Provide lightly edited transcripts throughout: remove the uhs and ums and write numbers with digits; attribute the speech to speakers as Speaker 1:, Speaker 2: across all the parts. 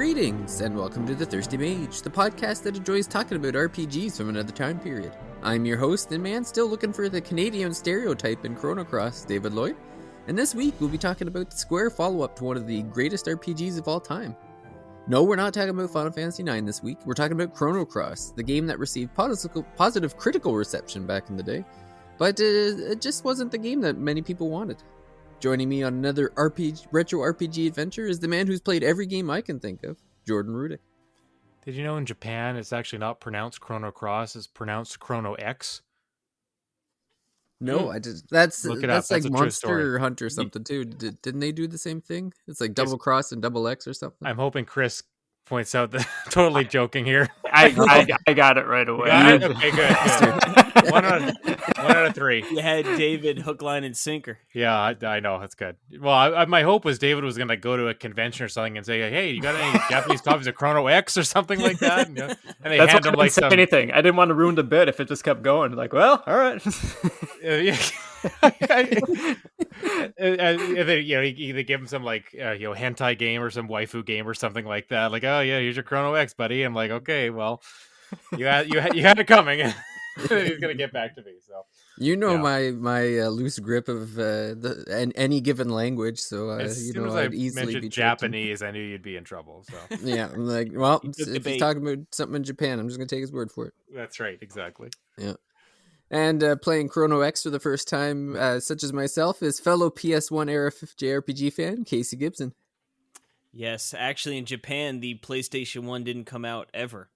Speaker 1: Greetings, and welcome to The Thirsty Mage, the podcast that enjoys talking about RPGs from another time period. I'm your host and man still looking for the Canadian stereotype in Chrono Cross, David Lloyd, and this week we'll be talking about the Square follow-up to one of the greatest RPGs of all time. No, we're not talking about Final Fantasy IX this week, we're talking about Chrono Cross, the game that received positive critical reception back in the day, but it just wasn't the game that many people wanted. Joining me on another retro RPG adventure is the man who's played every game I can think of, Jordan Rudick.
Speaker 2: Did you know in Japan it's actually not pronounced Chrono Cross, it's pronounced Chrono X?
Speaker 1: No, I just that's like Monster Hunter or something too. Didn't they do the same thing? It's like Double Cross and Double X or something.
Speaker 2: I'm hoping Chris points out that totally joking here.
Speaker 3: I got it right away.
Speaker 2: Okay, good. One out of three.
Speaker 4: You had David hook, line, and sinker.
Speaker 2: Yeah, I know. That's good. Well, my hope was David was going to go to a convention or something and say, hey, you got any Japanese copies of Chrono X or something like that? And they
Speaker 3: That's
Speaker 2: hand
Speaker 3: why
Speaker 2: him
Speaker 3: I
Speaker 2: like
Speaker 3: didn't say anything. I didn't want to ruin the bit if it just kept going. Like, well, all right.
Speaker 2: Yeah. They give him some like hentai game or some waifu game or something like that. Like, oh yeah, here's your Chrono X, buddy. I'm like, okay, well, you had it coming. He's gonna get back to me. So
Speaker 1: my loose grip of any given language. So
Speaker 2: as soon as I mentioned Japanese, I knew you'd be in trouble. So
Speaker 1: yeah, I'm like, well, if he's talking about something in Japan, I'm just gonna take his word for it.
Speaker 2: That's right, exactly.
Speaker 1: Yeah. And playing Chrono X for the first time, such as myself, is fellow PS1 era JRPG fan, Casey Gibson.
Speaker 4: Yes, actually in Japan, the PlayStation 1 didn't come out ever.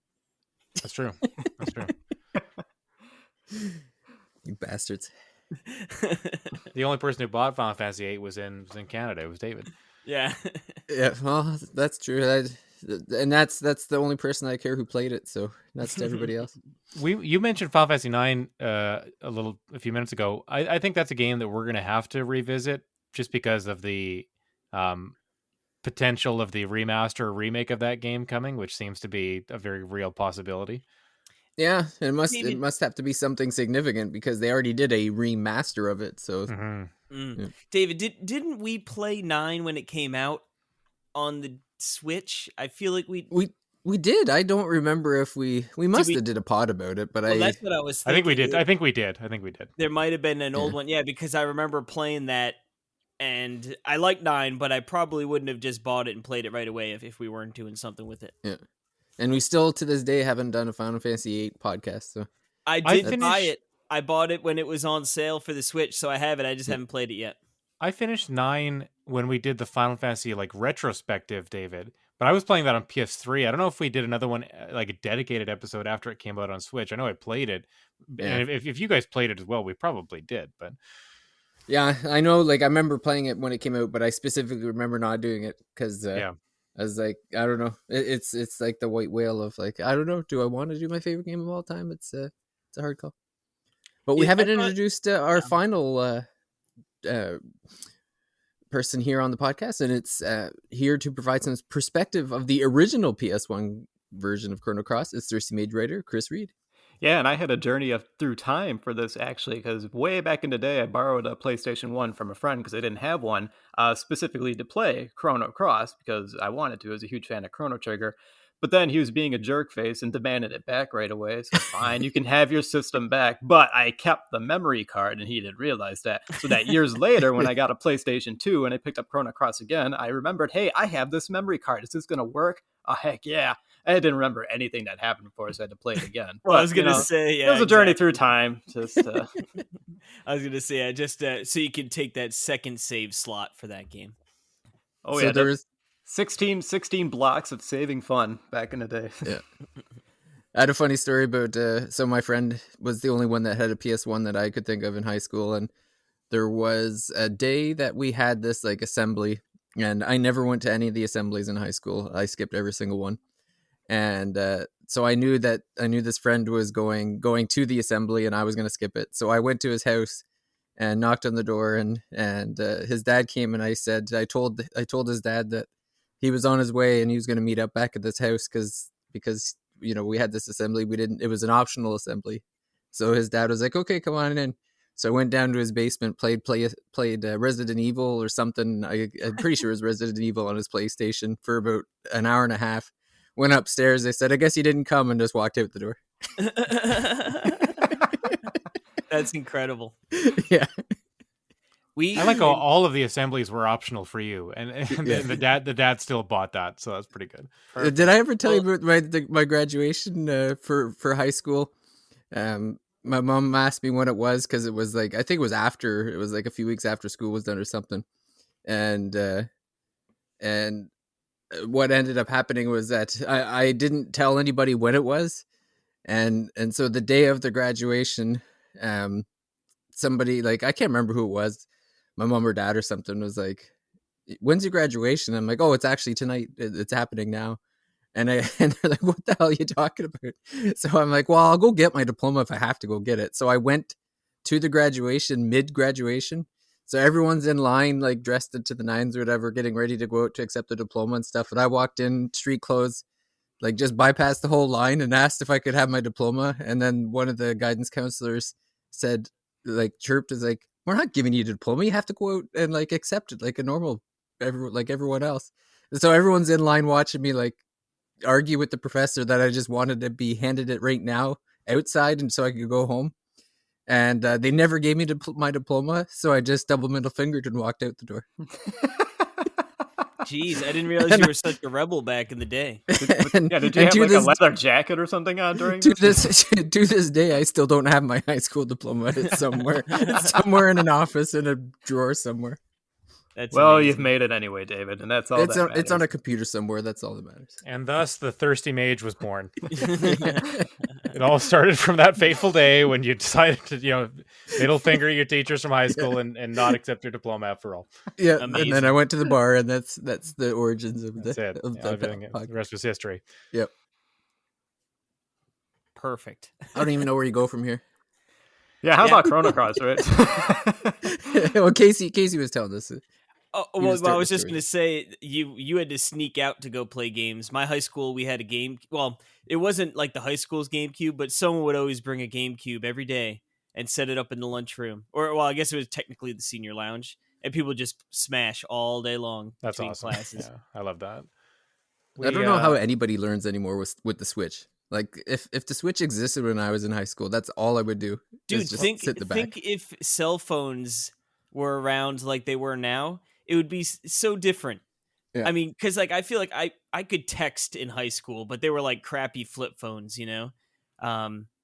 Speaker 2: That's true.
Speaker 1: You bastards.
Speaker 2: The only person who bought Final Fantasy VIII was in Canada. It was David.
Speaker 4: Yeah.
Speaker 1: Yeah, well, that's true. And that's the only person I care who played it, so that's to everybody else.
Speaker 2: You mentioned Final Fantasy IX a few minutes ago. I think that's a game that we're going to have to revisit just because of the potential of the remaster or remake of that game coming, which seems to be a very real possibility.
Speaker 1: Yeah, it must have to be something significant because they already did a remaster of it. So,
Speaker 4: Yeah. David, didn't we play 9 when it came out on the Switch? I feel like
Speaker 1: we did. I don't remember if we must have did a pod about it, but
Speaker 4: that's what I was thinking.
Speaker 2: I think we did.
Speaker 4: There might have been an old one, because I remember playing that, and I like 9, but I probably wouldn't have just bought it and played it right away if we weren't doing something with it.
Speaker 1: Yeah. And we still, to this day, haven't done a Final Fantasy VIII podcast. So
Speaker 4: I did buy it. I bought it when it was on sale for the Switch, so I have it. I just haven't played it yet.
Speaker 2: I finished 9 when we did the Final Fantasy retrospective, David. But I was playing that on PS3. I don't know if we did another one, like a dedicated episode after it came out on Switch. I know I played it. Yeah. And if you guys played it as well, we probably did. But
Speaker 1: yeah, I know. I remember playing it when it came out, but I specifically remember not doing it because I was like, I don't know. It's like the white whale of I don't know. Do I want to do my favorite game of all time? It's a hard call. But we haven't introduced our final person here on the podcast, and it's here to provide some perspective of the original PS1 version of Chrono Cross. It's Thirsty Mage writer Chris Reed.
Speaker 3: Yeah, and I had a journey through time for this, actually, because way back in the day, I borrowed a PlayStation 1 from a friend because I didn't have one, specifically to play Chrono Cross, because I wanted to. I was a huge fan of Chrono Trigger. But then he was being a jerk face and demanded it back right away. So fine, you can have your system back. But I kept the memory card, and he didn't realize that. So that years later, when I got a PlayStation 2 and I picked up Chrono Cross again, I remembered, hey, I have this memory card. Is this going to work? Oh, heck yeah. I didn't remember anything that happened before, so I had to play it again.
Speaker 4: Well, I was going to say,
Speaker 3: it was a journey through time. Just,
Speaker 4: I was going to say, just so you can take that second save slot for that game.
Speaker 3: Oh, so yeah. There's 16 blocks of saving fun back in the day.
Speaker 1: Yeah. I had a funny story about, so my friend was the only one that had a PS1 that I could think of in high school. And there was a day that we had this assembly, and I never went to any of the assemblies in high school. I skipped every single one. And so I knew this friend was going to the assembly, and I was going to skip it. So I went to his house and knocked on the door, and his dad came, and I told his dad that he was on his way and he was going to meet up back at this house because we had this assembly. It was an optional assembly. So his dad was like, okay, come on in. So I went down to his basement, played Resident Evil or something. I'm pretty sure it was Resident Evil on his PlayStation for about an hour and a half. Went upstairs. They said, I guess he didn't come, and just walked out the door.
Speaker 4: That's incredible.
Speaker 1: Yeah.
Speaker 2: I like how all of the assemblies were optional for you, and the dad still bought that, so that's pretty good.
Speaker 1: Perfect. Did I ever tell you about my graduation for high school? My mom asked me when it was, because it was like, I think it was like a few weeks after school was done or something, and what ended up happening was that I didn't tell anybody when it was, and so the day of the graduation, somebody, like, I can't remember who it was, my mom or dad or something, was like, when's your graduation? I'm like, oh, it's actually tonight. It's happening now. And they're like, what the hell are you talking about? So I'm like, well, I'll go get my diploma if I have to go get it. So I went to the graduation, mid-graduation. So everyone's in line, like dressed into the nines or whatever, getting ready to go out to accept the diploma and stuff. And I walked in, street clothes, like just bypassed the whole line and asked if I could have my diploma. And then one of the guidance counselors said, like, chirped, is like, we're not giving you a diploma. You have to go out and like accept it like a normal, like everyone else. And so everyone's in line watching me like argue with the professor that I just wanted to be handed it right now outside, and so I could go home. And they never gave me my diploma, so I just double middle fingered and walked out the door.
Speaker 4: Jeez, I didn't realize you were such a rebel back in the day.
Speaker 3: Did you have like a leather jacket or something on during this?
Speaker 1: To this day, I still don't have my high school diploma. It's somewhere. It's somewhere in an office in a drawer somewhere.
Speaker 4: That's
Speaker 3: well,
Speaker 4: amazing.
Speaker 3: You've made it anyway, David, and that's all that matters.
Speaker 1: It's on a computer somewhere. That's all that matters.
Speaker 2: And thus, the Thirsty Mage was born. It all started from that fateful day when you decided to, middle finger your teachers from high school and not accept your diploma after all.
Speaker 1: Yeah,
Speaker 4: Amazing.
Speaker 1: And then I went to the bar, and that's the origins of
Speaker 2: That's it.
Speaker 1: the
Speaker 2: rest was history.
Speaker 1: Yep.
Speaker 4: Perfect.
Speaker 1: I don't even know where you go from here.
Speaker 3: Yeah, how about Chrono Cross, right?
Speaker 1: Well, Casey was telling us.
Speaker 4: Oh, well, I was just going to say, you had to sneak out to go play games. My high school, we had a game. Well, it wasn't like the high school's GameCube, but someone would always bring a GameCube every day and set it up in the lunchroom. Or, well, I guess it was technically the senior lounge. And people would just smash all day long.
Speaker 2: That's awesome.
Speaker 4: Classes.
Speaker 2: Yeah, I love that.
Speaker 1: I don't know how anybody learns anymore with the Switch. Like, if the Switch existed when I was in high school, that's all I would do.
Speaker 4: Dude,
Speaker 1: just
Speaker 4: think
Speaker 1: sit in the back.
Speaker 4: if cell phones were around like they were now, it would be so different.
Speaker 1: Yeah.
Speaker 4: I mean, because like I feel like I could text in high school, but they were like crappy flip phones, The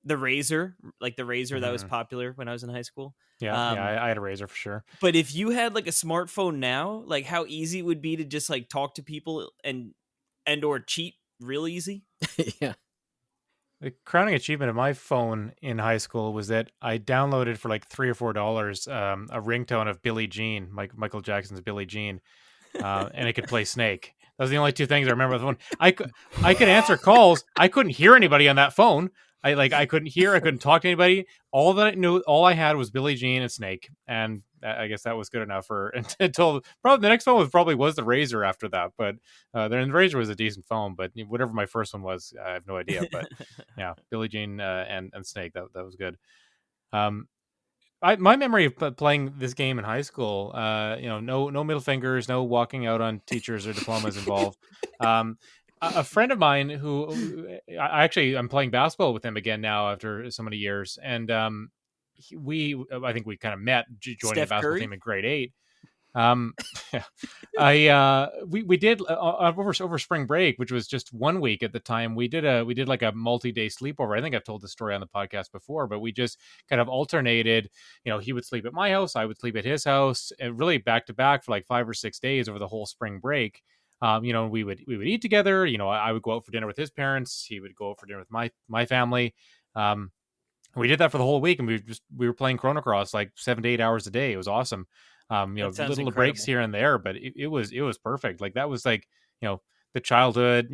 Speaker 4: Razr, that was popular when I was in high school.
Speaker 2: Yeah, I had a Razr for sure.
Speaker 4: But if you had like a smartphone now, like how easy it would be to just like talk to people and or cheat real easy.
Speaker 1: Yeah.
Speaker 2: The crowning achievement of my phone in high school was that I downloaded for like $3 or $4 a ringtone of Billie Jean, Michael Jackson's Billie Jean, and it could play Snake. Those are the only two things I remember with the phone. I could answer calls. I couldn't hear anybody on that phone. I couldn't talk to anybody. All I had was Billie Jean and Snake, and I guess that was good enough until probably the next phone was the Razr after that. But the Razr was a decent phone, but whatever my first one was, I have no idea. But yeah, Billie Jean and Snake, that was good. My memory of playing this game in high school, no middle fingers, no walking out on teachers or diplomas involved. A friend of mine I'm playing basketball with him again now after so many years, and I think we kind of met joining the basketball team in grade 8. We did over spring break, which was just 1 week at the time. We did like a multi-day sleepover. I think I've told the story on the podcast before, but we just kind of alternated. He would sleep at my house, I would sleep at his house, and really back to back for like 5 or 6 days over the whole spring break. We would eat together. I would go out for dinner with his parents. He would go out for dinner with my family. We did that for the whole week, and we were playing Chrono Cross like 7 to 8 hours a day. It was awesome. Little
Speaker 4: incredible.
Speaker 2: breaks here and there, but it was perfect. Like that was like, the childhood,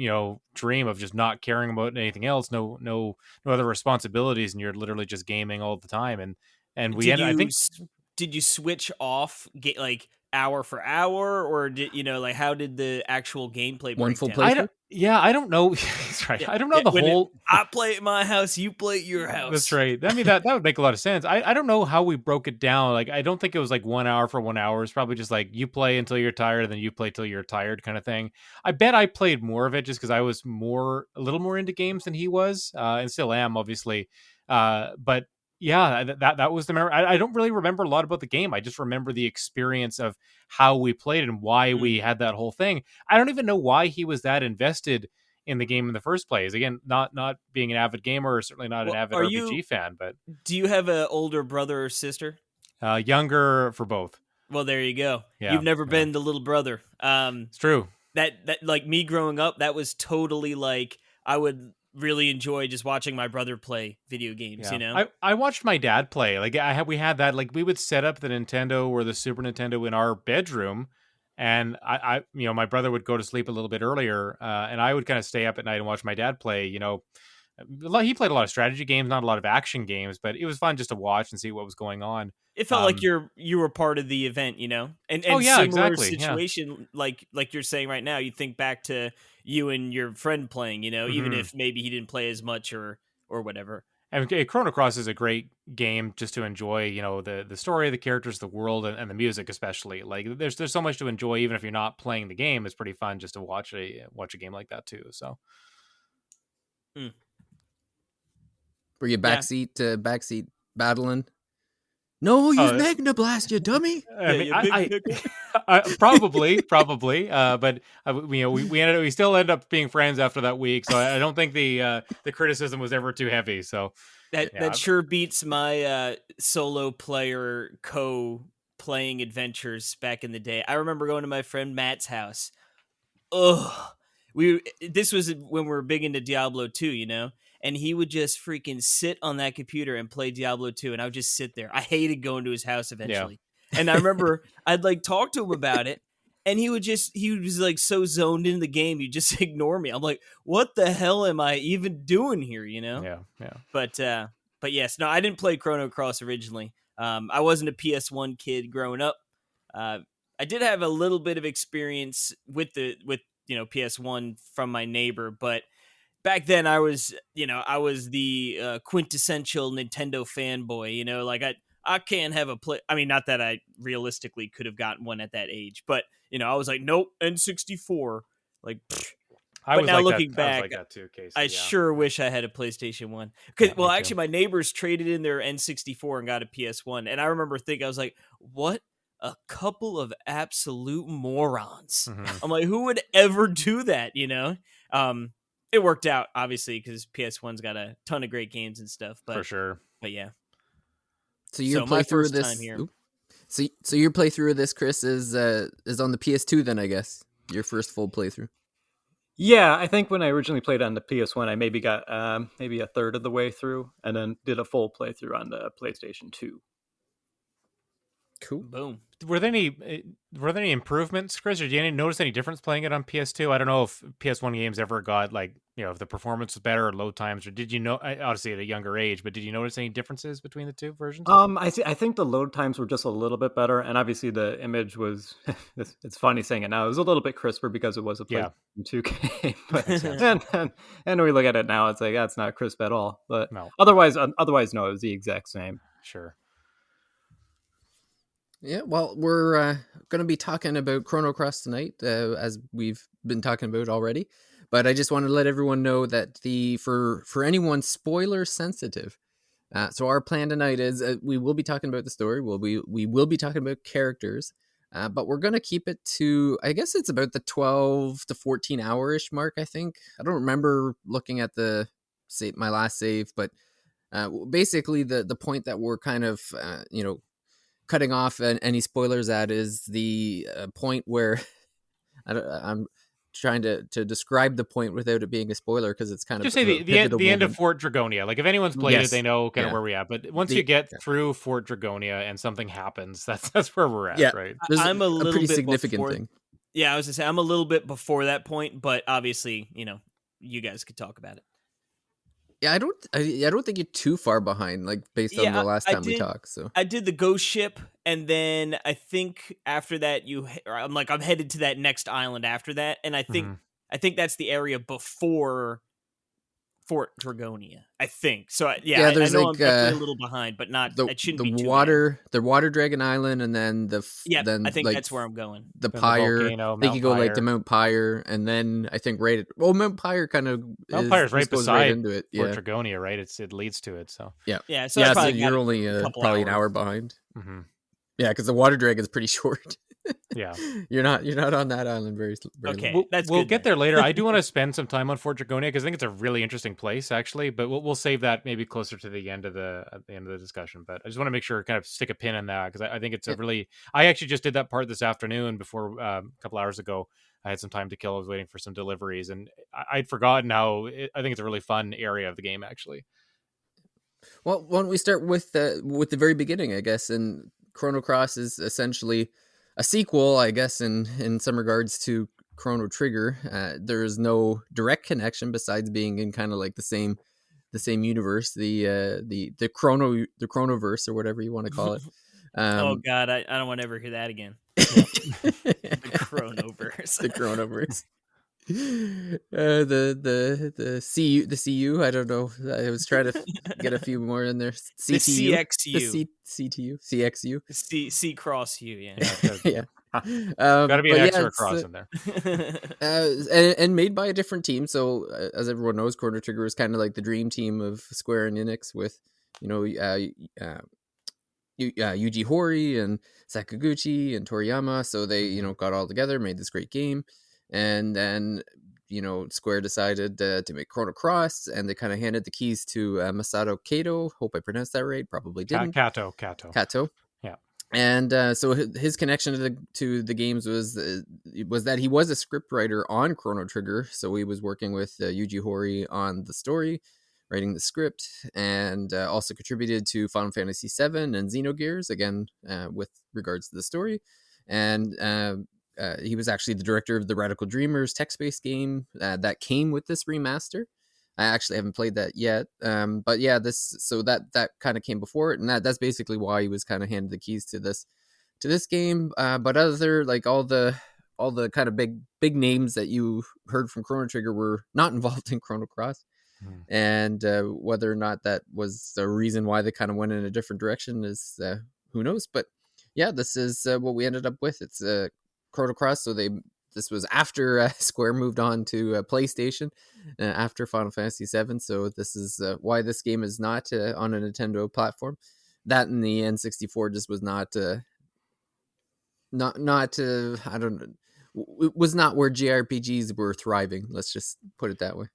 Speaker 2: dream of just not caring about anything else. No other responsibilities. And you're literally just gaming all the time. And
Speaker 4: did you switch off like hour for hour, or did how did the actual gameplay break
Speaker 1: one full
Speaker 4: down?
Speaker 1: playthrough?
Speaker 2: Yeah, I don't know. That's right.
Speaker 4: Yeah,
Speaker 2: I don't know the whole.
Speaker 4: I play at my house, you play at your house.
Speaker 2: That's right. I mean, that would make a lot of sense. I don't know how we broke it down. Like, I don't think it was like 1 hour for 1 hour. It's probably just like you play until you're tired, and then you play till you're tired, kind of thing. I bet I played more of it just because I was a little more into games than he was, and still am, obviously. But yeah, that was the memory. I don't really remember a lot about the game. I just remember the experience of how we played and why we had that whole thing. I don't even know why he was that invested in the game in the first place. Again, not being an avid gamer, or certainly not an avid RPG fan, but
Speaker 4: do you have an older brother or sister?
Speaker 2: Younger for both.
Speaker 4: Well, there you go.
Speaker 2: Yeah,
Speaker 4: You've never been the little brother.
Speaker 2: It's true.
Speaker 4: That like me growing up, that was totally like I would really enjoy just watching my brother play video games.
Speaker 2: Yeah.
Speaker 4: You know,
Speaker 2: I watched my dad play. Like we had that. Like we would set up the Nintendo or the Super Nintendo in our bedroom. And I my brother would go to sleep a little bit earlier, and I would kind of stay up at night and watch my dad play. He played a lot of strategy games, not a lot of action games, but it was fun just to watch and see what was going on.
Speaker 4: it felt like you were part of the event, and
Speaker 2: oh yeah,
Speaker 4: similar
Speaker 2: exactly.
Speaker 4: situation,
Speaker 2: yeah.
Speaker 4: like you're saying right now. You think back to you and your friend playing, even if maybe he didn't play as much or whatever.
Speaker 2: And Chrono Cross is a great game just to enjoy, the story, the characters, the world, and the music especially. Like there's so much to enjoy, even if you're not playing the game. It's pretty fun just to watch a game like that too. So,
Speaker 1: were you backseat battling? No, use Magna Blast, you dummy.
Speaker 2: I mean, probably, but we still end up being friends after that week. So I don't think the criticism was ever too heavy. So
Speaker 4: that sure beats my solo player playing adventures back in the day. I remember going to my friend Matt's house. This was when we were big into Diablo 2, and he would just freaking sit on that computer and play Diablo 2, and I would just sit there. I hated going to his house eventually. Yeah. And I remember I'd like talk to him about it, and he was like so zoned into the game, he'd just ignore me. I'm like, what the hell am I even doing here,
Speaker 2: Yeah.
Speaker 4: But yes, no, I didn't play Chrono Cross originally. I wasn't a PS1 kid growing up. I did have a little bit of experience with PS1 from my neighbor, but back then I was the quintessential Nintendo fanboy, like I can't have a play. I mean, not that I realistically could have gotten one at that age, but I was like, nope, N64. Like, but now looking back, I was like that too, Casey, I sure wish I had a PlayStation 1. Actually, my neighbors traded in their N64 and got a PS1, and I remember thinking, I was like, what a couple of absolute morons. Mm-hmm. I'm like, who would ever do that? It worked out, obviously, because PS1's got a ton of great games and stuff. But
Speaker 2: for sure.
Speaker 4: But yeah.
Speaker 1: So your playthrough of this, so your playthrough of this, Chris, is on the PS2. Then I guess your first full playthrough.
Speaker 3: Yeah, I think when I originally played on the PS1, I maybe got maybe a third of the way through, and then did a full playthrough on the PlayStation 2.
Speaker 1: Cool.
Speaker 4: Boom.
Speaker 2: Were there any improvements, Chris, or did you notice any difference playing it on PS2? I don't know if PS1 games ever got if the performance was better or load times, or did you know? Obviously at a younger age, but did you notice any differences between the two versions?
Speaker 3: I think the load times were just a little bit better, and obviously the image was. It's funny saying it now. It was a little bit crisper because it was a PlayStation 2 game. But, and we look at it now, it's like that's not crisp at all. But no. Otherwise, no, it was the exact same.
Speaker 2: Sure.
Speaker 1: Yeah, well, we're going to be talking about Chrono Cross tonight, as we've been talking about already. But I just want to let everyone know that for anyone spoiler sensitive, so our plan tonight is we will be talking about the story. We will be talking about characters, but we're going to keep it to, I guess it's about the 12 to 14 hour-ish mark, I think. I don't remember looking at my last save, but basically the point that we're kind of, cutting off any spoilers at is the point where I'm trying to describe the point without it being a spoiler, because it's kind
Speaker 2: just
Speaker 1: of
Speaker 2: say the end of Fort Dragonia. Like if anyone's played it, they know kind of where we're at. But once you get through Fort Dragonia and something happens, that's where we're at, right?
Speaker 4: I'm a pretty bit
Speaker 1: significant thing.
Speaker 4: Yeah, I was gonna say I'm a little bit before that point, but obviously, you guys could talk about it.
Speaker 1: Yeah, I don't think you're too far behind, like based on the last time we talked. So
Speaker 4: I did the ghost ship, and then I think after that I'm headed to that next island after that, and I think I think that's the area before Fort Dragonia, I think. So I
Speaker 1: there's
Speaker 4: know
Speaker 1: like
Speaker 4: I'm definitely a little behind, but not. It shouldn't be too bad.
Speaker 1: the water dragon island, and then
Speaker 4: Yep,
Speaker 1: then
Speaker 4: I think
Speaker 1: like
Speaker 4: that's where I'm going.
Speaker 1: the
Speaker 2: Then the
Speaker 1: pyre.
Speaker 2: volcano,
Speaker 1: They
Speaker 2: Mount
Speaker 1: could go like to
Speaker 2: Pyre.
Speaker 1: Mount Pyre, and then I think Mount Pyre kind of
Speaker 2: Mount Pyre's right
Speaker 1: goes right
Speaker 2: beside
Speaker 1: into it.
Speaker 2: Fort
Speaker 1: Yeah,
Speaker 2: Dragonia, right? It leads to it. So
Speaker 1: yeah,
Speaker 4: Yeah, so
Speaker 1: yeah.
Speaker 4: I
Speaker 1: So
Speaker 4: probably got
Speaker 1: you're
Speaker 4: a
Speaker 1: only
Speaker 4: couple
Speaker 1: probably an
Speaker 4: hours.
Speaker 1: hour behind.
Speaker 2: mhm.
Speaker 1: Yeah, because the water dragon is pretty short.
Speaker 2: Yeah.
Speaker 1: You're not on that island very
Speaker 4: Okay.
Speaker 1: long.
Speaker 4: That's
Speaker 2: we'll
Speaker 4: good
Speaker 2: get
Speaker 4: then.
Speaker 2: there later. I do want to spend some time on Fort Dragonia because I think it's a really interesting place, actually. But we'll save that maybe closer to the end of the discussion. But I just want to make sure kind of stick a pin in that because I think it's a really. I actually just did that part this afternoon before a couple hours ago. I had some time to kill. I was waiting for some deliveries, and I'd forgotten how. I think it's a really fun area of the game, actually.
Speaker 1: Well, why don't we start with the very beginning, I guess. And Chrono Cross is essentially a sequel, I guess, in some regards to Chrono Trigger. There is no direct connection besides being in kind of like the same universe, the Chronoverse or whatever you want to call it.
Speaker 4: Oh God, I don't want to ever hear that again.
Speaker 2: Yeah.
Speaker 4: The Chronoverse.
Speaker 1: The Chronoverse. The CU. I don't know. I was trying to get a few more in there.
Speaker 4: The
Speaker 1: CTU,
Speaker 4: CXU.
Speaker 1: CTU, CXU.
Speaker 4: C Cross U. Yeah.
Speaker 1: Yeah.
Speaker 2: Got to be an
Speaker 1: but
Speaker 2: X
Speaker 1: yeah,
Speaker 2: or a
Speaker 1: it's,
Speaker 2: cross in there.
Speaker 1: and made by a different team. So as everyone knows, Chrono Trigger is kind of like the dream team of Square and Enix with, Yuji Horii and Sakaguchi and Toriyama. So they, got all together, made this great game. And then, Square decided to make Chrono Cross, and they kind of handed the keys to Masato Kato. Hope I pronounced that right. Probably didn't.
Speaker 2: Kato. Yeah.
Speaker 1: And so his connection to the games was that he was a scriptwriter on Chrono Trigger. So he was working with Yuji Horii on the story, writing the script, and also contributed to Final Fantasy VII and Xenogears, again, with regards to the story. And he was actually the director of the Radical Dreamers text-based game that came with this remaster. I actually haven't played that yet, but yeah, that kind of came before it, and that's basically why he was kind of handed the keys to this game. But other like all the kind of big names that you heard from Chrono Trigger were not involved in Chrono Cross, and whether or not that was the reason why they kind of went in a different direction is who knows. But yeah, this is what we ended up with. It's Chrono Cross. So this was after Square moved on to PlayStation after Final Fantasy VII. So this is why this game is not on a Nintendo platform. That and the N64 just was not I don't know. It was not where JRPGs were thriving. Let's just put it that way.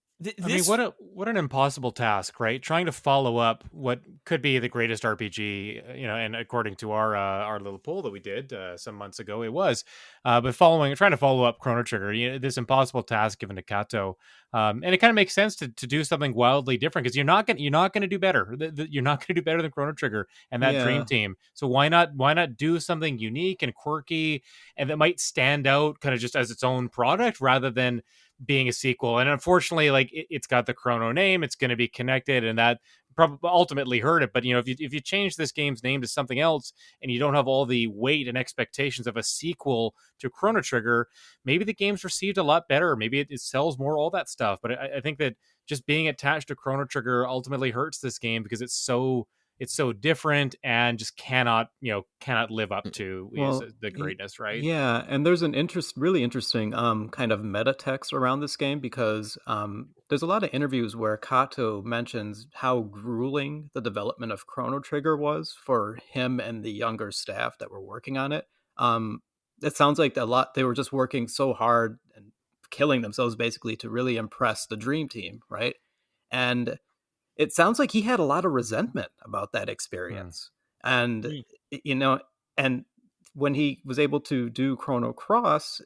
Speaker 2: I mean, what an impossible task, right? Trying to follow up what could be the greatest RPG, and according to our little poll that we did some months ago, it was. But trying to follow up Chrono Trigger, this impossible task given to Kato, and it kind of makes sense to do something wildly different because you're not going to do better. You're not going to do better than Chrono Trigger and that Dream Team. So why not do something unique and quirky and that might stand out kind of just as its own product rather than being a sequel. And unfortunately, like it's got the Chrono name, it's going to be connected, and that probably ultimately hurt it. But if you change this game's name to something else and you don't have all the weight and expectations of a sequel to Chrono Trigger, maybe the game's received a lot better. Maybe it sells more, all that stuff. But I think that just being attached to Chrono Trigger ultimately hurts this game because it's so different and just cannot live up to the greatness, right?
Speaker 3: Yeah, and there's an really interesting kind of meta text around this game because there's a lot of interviews where Kato mentions how grueling the development of Chrono Trigger was for him and the younger staff that were working on it. It sounds like they were just working so hard and killing themselves basically to really impress the Dream Team, right? And it sounds like he had a lot of resentment about that experience. And, and when he was able to do Chrono Cross,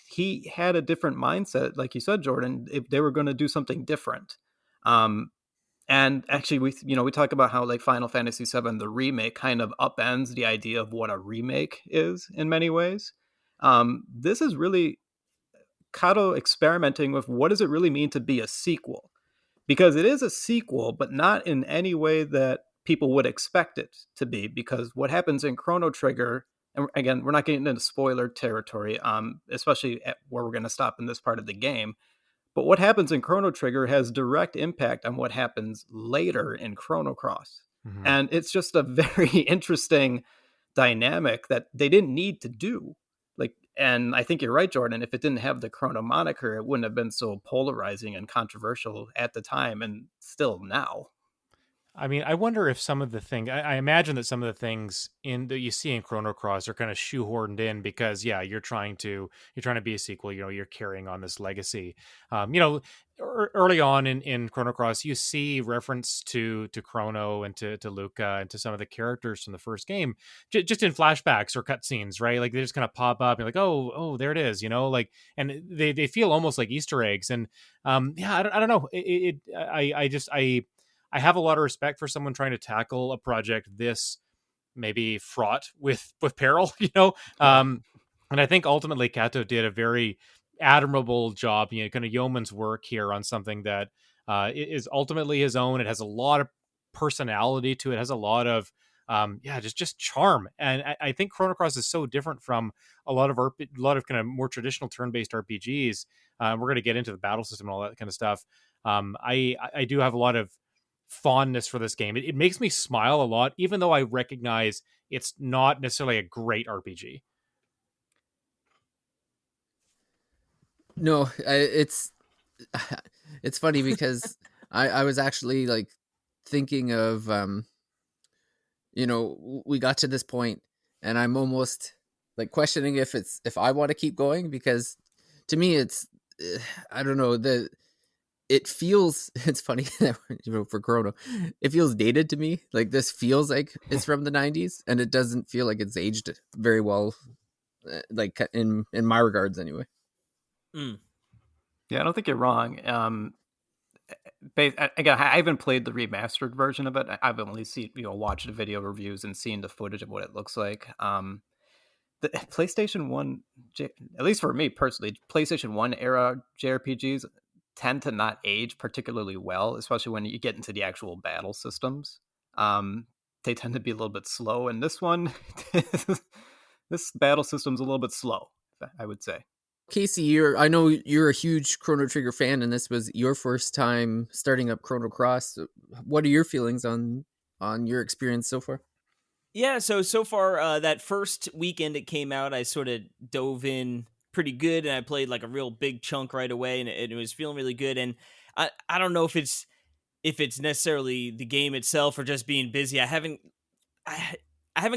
Speaker 3: he had a different mindset. Like you said, Jordan, if they were going to do something different. And actually, we talk about how like Final Fantasy VII, the remake kind of upends the idea of what a remake is in many ways. This is really Kato experimenting with what does it really mean to be a sequel? Because it is a sequel, but not in any way that people would expect it to be. Because what happens in Chrono Trigger, and again, we're not getting into spoiler territory, especially at where we're going to stop in this part of the game. But what happens in Chrono Trigger has direct impact on what happens later in Chrono Cross.
Speaker 2: Mm-hmm.
Speaker 3: And it's just a very interesting dynamic that they didn't need to do. Like, and I think you're right, Jordan. If it didn't have the Chrono moniker, it wouldn't have been so polarizing and controversial at the time and still now.
Speaker 2: I mean, I wonder if some of the things, I imagine that some of the things that you see in Chrono Cross are kind of shoehorned in because, yeah, you're trying to be a sequel. You're carrying on this legacy. Early on in Chrono Cross, you see reference to Chrono and to Luca and to some of the characters from the first game, just in flashbacks or cutscenes, right? Like they just kind of pop up and like, oh, there it is, like, and they feel almost like Easter eggs. And yeah, I don't know. I have a lot of respect for someone trying to tackle a project this maybe fraught with peril, And I think ultimately Kato did a very admirable job, kind of yeoman's work here on something that is ultimately his own. It has a lot of personality to it. It has a lot of just charm. And I think Chrono Cross is so different from a lot of kind of more traditional turn-based RPGs. We're going to get into the battle system and all that kind of stuff. I do have a lot of fondness for this game. It makes me smile a lot, even though I recognize it's not necessarily a great RPG.
Speaker 1: No, it's funny because I was actually like thinking of we got to this point and I'm almost like questioning if I want to keep going, because to me it's I don't know, it feels, it's funny that for Chrono, it feels dated to me. Like this feels like it's from the 90s and it doesn't feel like it's aged very well, like in my regards anyway.
Speaker 3: Yeah, I don't think you're wrong. Again, I haven't played the remastered version of it. I've only seen, watched the video reviews and seen the footage of what it looks like. The PlayStation 1, at least for me personally, PlayStation 1 era JRPGs tend to not age particularly well, especially when you get into the actual battle systems. They tend to be a little bit slow, and this one, this battle system's a little bit slow, I would say.
Speaker 1: Casey, I know you're a huge Chrono Trigger fan, and this was your first time starting up Chrono Cross. What are your feelings on your experience so far?
Speaker 4: Yeah, so far, that first weekend it came out, I sort of dove in pretty good, and I played like a real big chunk right away, and it was feeling really good. And I don't know if it's necessarily the game itself or just being busy. I haven't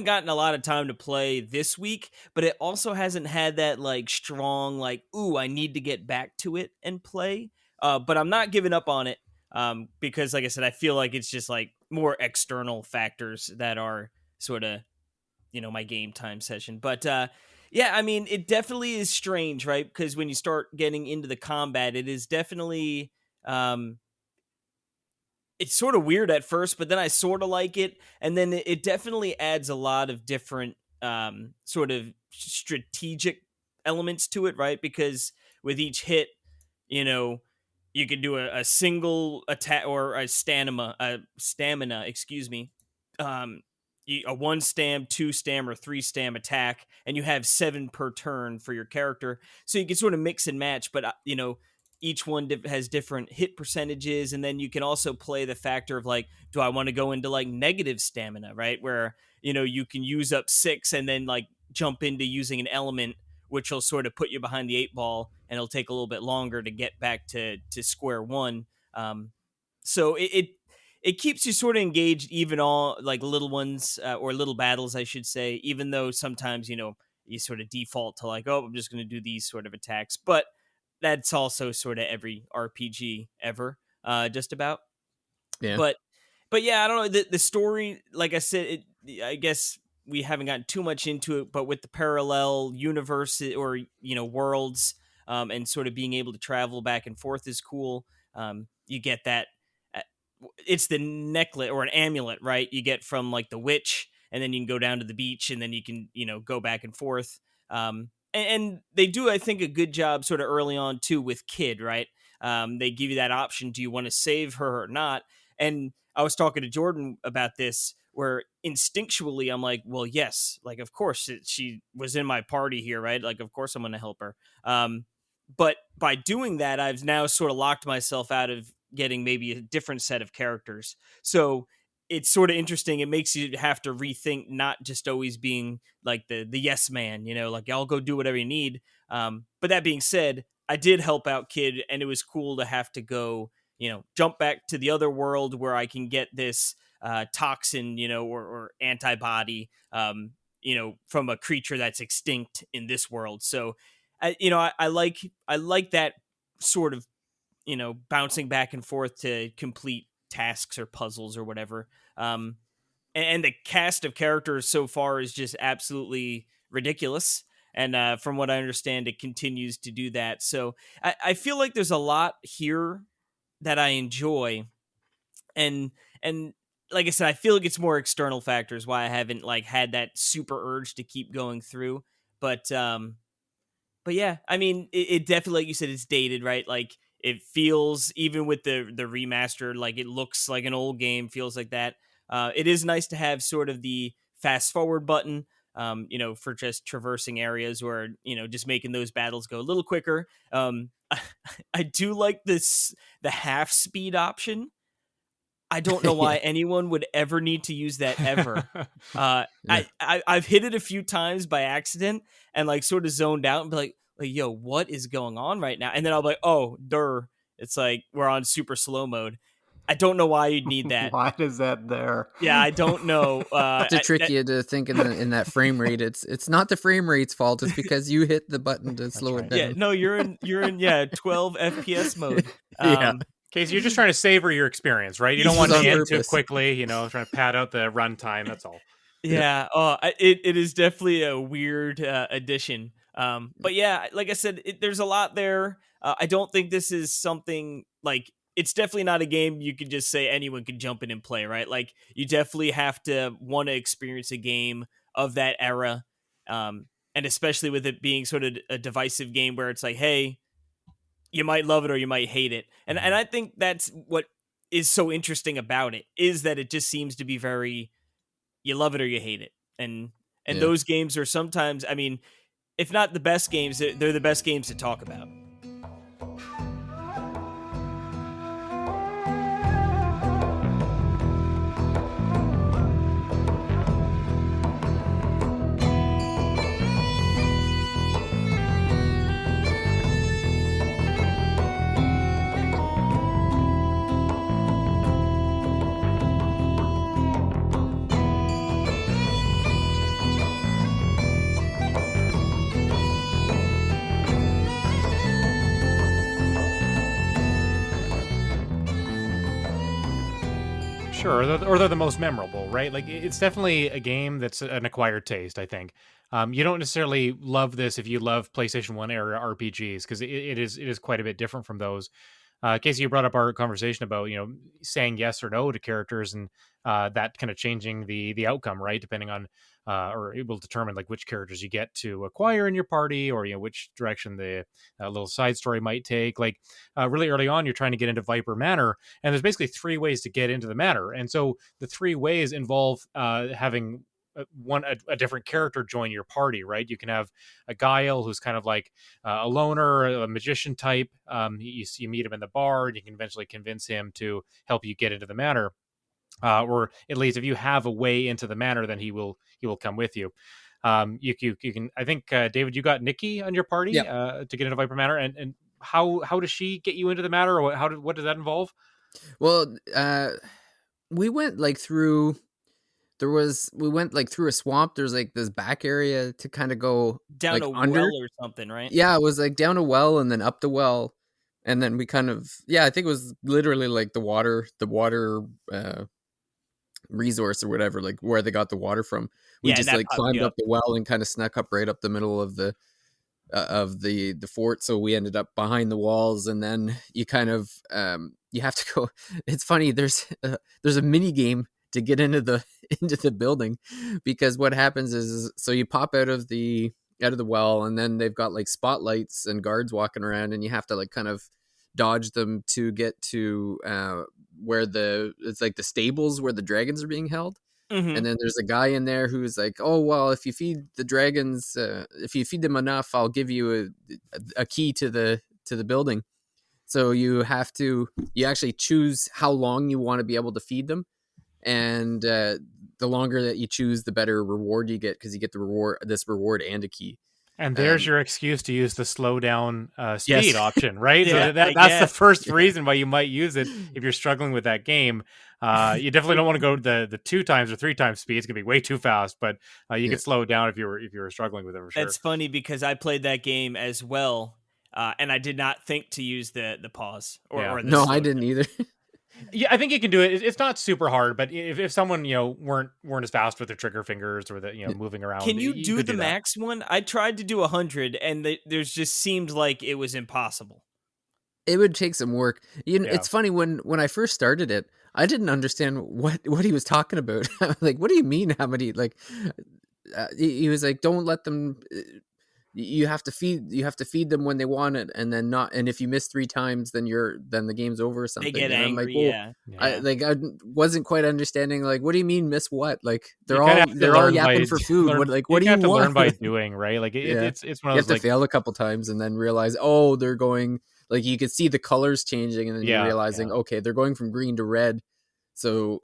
Speaker 4: gotten a lot of time to play this week, but it also hasn't had that like strong like, ooh, I need to get back to it and play. But I'm not giving up on it because, like I said, I feel like it's just like more external factors that are sort of, my game time session. But yeah, I mean, it definitely is strange, right? Because when you start getting into the combat, it is definitely it's sort of weird at first, but then I sort of like it. And then it definitely adds a lot of different sort of strategic elements to it, right? Because with each hit, you could do a single attack or a stamina, excuse me. A 1 stam, 2 stam, or 3 stam attack, and you have 7 per turn for your character. So you can sort of mix and match, but each one has different hit percentages, and then you can also play the factor of like, do I want to go into like negative stamina, right? Where you can use up 6 and then like jump into using an element, which will sort of put you behind the 8 ball, and it'll take a little bit longer to get back to square one. So it keeps you sort of engaged, even all like little ones or little battles, I should say, even though sometimes, you sort of default to like, oh, I'm just going to do these sort of attacks. But that's also sort of every RPG ever, just about.
Speaker 1: Yeah.
Speaker 4: But yeah, I don't know. The story, like I said, I guess we haven't gotten too much into it, but with the parallel universe or, worlds and sort of being able to travel back and forth is cool. You get that. It's the necklet or an amulet, right? You get from like the witch, and then you can go down to the beach, and then you can, go back and forth. And they do, I think, a good job sort of early on too with Kid, right? They give you that option. Do you want to save her or not? And I was talking to Jordan about this, where instinctually I'm like, well, yes, like, of course she was in my party here, right? Like, of course I'm going to help her. But by doing that, I've now sort of locked myself out of getting maybe a different set of characters. So it's sort of interesting. It makes you have to rethink not just always being like the yes man, like I'll go do whatever you need. But that being said, I did help out Kid, and it was cool to have to go, jump back to the other world where I can get this toxin, or antibody, from a creature that's extinct in this world. So, I like that sort of, bouncing back and forth to complete tasks or puzzles or whatever. And the cast of characters so far is just absolutely ridiculous. And from what I understand, it continues to do that. So I feel like there's a lot here that I enjoy. And like I said, I feel like it's more external factors why I haven't like had that super urge to keep going through. But yeah, I mean, it definitely, like you said, it's dated, right? Like it feels, even with the remaster, like it looks like an old game, feels like that. It is nice to have sort of the fast forward button, for just traversing areas or, just making those battles go a little quicker. I do like the half speed option. I don't know why anyone would ever need to use that ever. Yeah. I've hit it a few times by accident and like sort of zoned out and be like, yo, what is going on right now? And then I'll be like, oh, it's like we're on super slow mode. I don't know why you'd need that.
Speaker 3: Why is that there?
Speaker 4: Yeah, I don't know.
Speaker 1: To trick you to think in that frame rate, it's not the frame rate's fault. It's because you hit the button to slow it down.
Speaker 4: Yeah, no, you're in 12 FPS mode.
Speaker 2: Yeah. Okay, so you're just trying to savor your experience, right? You don't want to end too quickly, trying to pad out the runtime. That's all.
Speaker 4: Yeah. Oh, it is definitely a weird addition. But yeah, like I said, there's a lot there. I don't think this is something like, it's definitely not a game you could just say anyone can jump in and play, right? Like you definitely have to want to experience a game of that era. And especially with it being sort of a divisive game where it's like, hey, you might love it or you might hate it. And I think that's what is so interesting about it, is that it just seems to be very, you love it or you hate it. And those games are sometimes, I mean, if not the best games, they're the best games to talk about.
Speaker 2: Sure, or they're the most memorable, right? Like it's definitely a game that's an acquired taste, I think. You don't necessarily love this if you love PlayStation 1 era RPGs, because it is quite a bit different from those. Casey, you brought up our conversation about saying yes or no to characters, and that kind of changing the outcome, right? Depending on or it will determine like which characters you get to acquire in your party, or which direction the little side story might take. Like really early on, you're trying to get into Viper Manor, and there's basically 3 ways to get into the manor, and so the 3 ways involve having a different character join your party, right? You can have a Guile who's kind of like a loner, a magician type. You meet him in the bar, and you can eventually convince him to help you get into the manor. Or at least if you have a way into the manor, then he will come with you. You can, I think, David, you got Nikki on your party to get into Viper Manor, and how does she get you into the manor, or what does that involve?
Speaker 1: Well, we went like through. We went like through a swamp. There's like this back area to kind of go
Speaker 4: down
Speaker 1: like
Speaker 4: a
Speaker 1: under.
Speaker 4: well or something, right?
Speaker 1: Yeah, it was like down a well and then up the well, and then we kind of I think it was literally like the water resource or whatever, like where they got the water from. We just like climbed up the well and kind of snuck up right up the middle of the fort, so we ended up behind the walls, and then you kind of you have to go. It's funny. There's a mini game to get into the building, because what happens is so you pop out of the well, and then they've got like spotlights and guards walking around, and you have to like kind of dodge them to get to where it's like the stables where the dragons are being held. And then there's a guy in there who's like, oh, well, if you feed the dragons, if you feed them enough, I'll give you a key to the building. So you actually choose how long you want to be able to feed them. And the longer that you choose, the better reward you get, because you get this reward and a key.
Speaker 2: And there's your excuse to use the slow down speed
Speaker 1: Yes.
Speaker 2: option, right?
Speaker 4: Yeah,
Speaker 2: So that's the first reason why you might use it if you're struggling with that game. You definitely don't want to go the 2 times or 3 times speed. It's gonna be way too fast, but you can slow it down if you were struggling with it for sure.
Speaker 4: That's funny because I played that game as well, and I did not think to use the pause or the
Speaker 1: no,
Speaker 4: slow
Speaker 1: I didn't either.
Speaker 2: Yeah, I think you can do it. It's not super hard, but if someone weren't as fast with their trigger fingers or the moving around,
Speaker 4: Can you do
Speaker 2: could
Speaker 4: the
Speaker 2: that.
Speaker 4: max one? I tried to do 100, and there's just seemed like it was impossible.
Speaker 1: It would take some work. It's funny, when I first started it, I didn't understand what he was talking about. Like, what do you mean? How many? Like, he was like, don't let them. You have to feed them when they want it, and then not. And if you miss 3 times, then the game's over or something.
Speaker 4: They get
Speaker 1: and
Speaker 4: angry.
Speaker 1: I'm like, I wasn't quite understanding. Like, what do you mean miss what? Like, they're
Speaker 2: all
Speaker 1: all yapping for food. What do you want?
Speaker 2: You have to learn by doing, right? Like it's one of those.
Speaker 1: You have to fail a couple times and then realize, oh, they're going. Like, you could see the colors changing, and then you're realizing, okay, they're going from green to red. So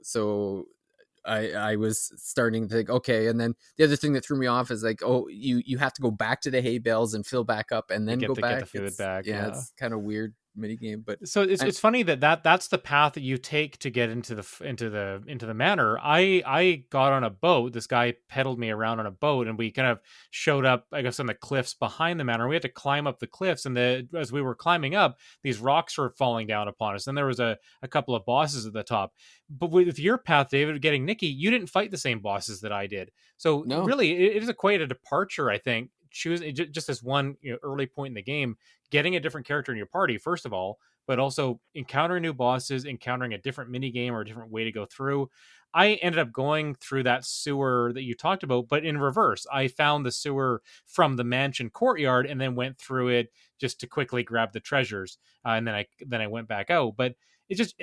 Speaker 1: I was starting to think, okay. And then the other thing that threw me off is like, oh, you have to go back to the hay bales and fill back up and then go back.
Speaker 2: Get the food back.
Speaker 1: Yeah, it's kind of weird mini game, but
Speaker 2: so it's funny that's the path that you take to get into the manor. I got on a boat. This guy pedaled me around on a boat, and we kind of showed up, I guess, on the cliffs behind the manor. We had to climb up the cliffs, and as we were climbing up, these rocks were falling down upon us. And there was a couple of bosses at the top. But with your path, David, getting Nikki, you didn't fight the same bosses that I did. So really, it is quite a departure, I think. Choosing just this one early point in the game, getting a different character in your party, first of all, but also encountering new bosses, encountering a different mini game or a different way to go through. I ended up going through that sewer that you talked about, but in reverse. I found the sewer from the mansion courtyard and then went through it just to quickly grab the treasures, and then I went back out. But it's just,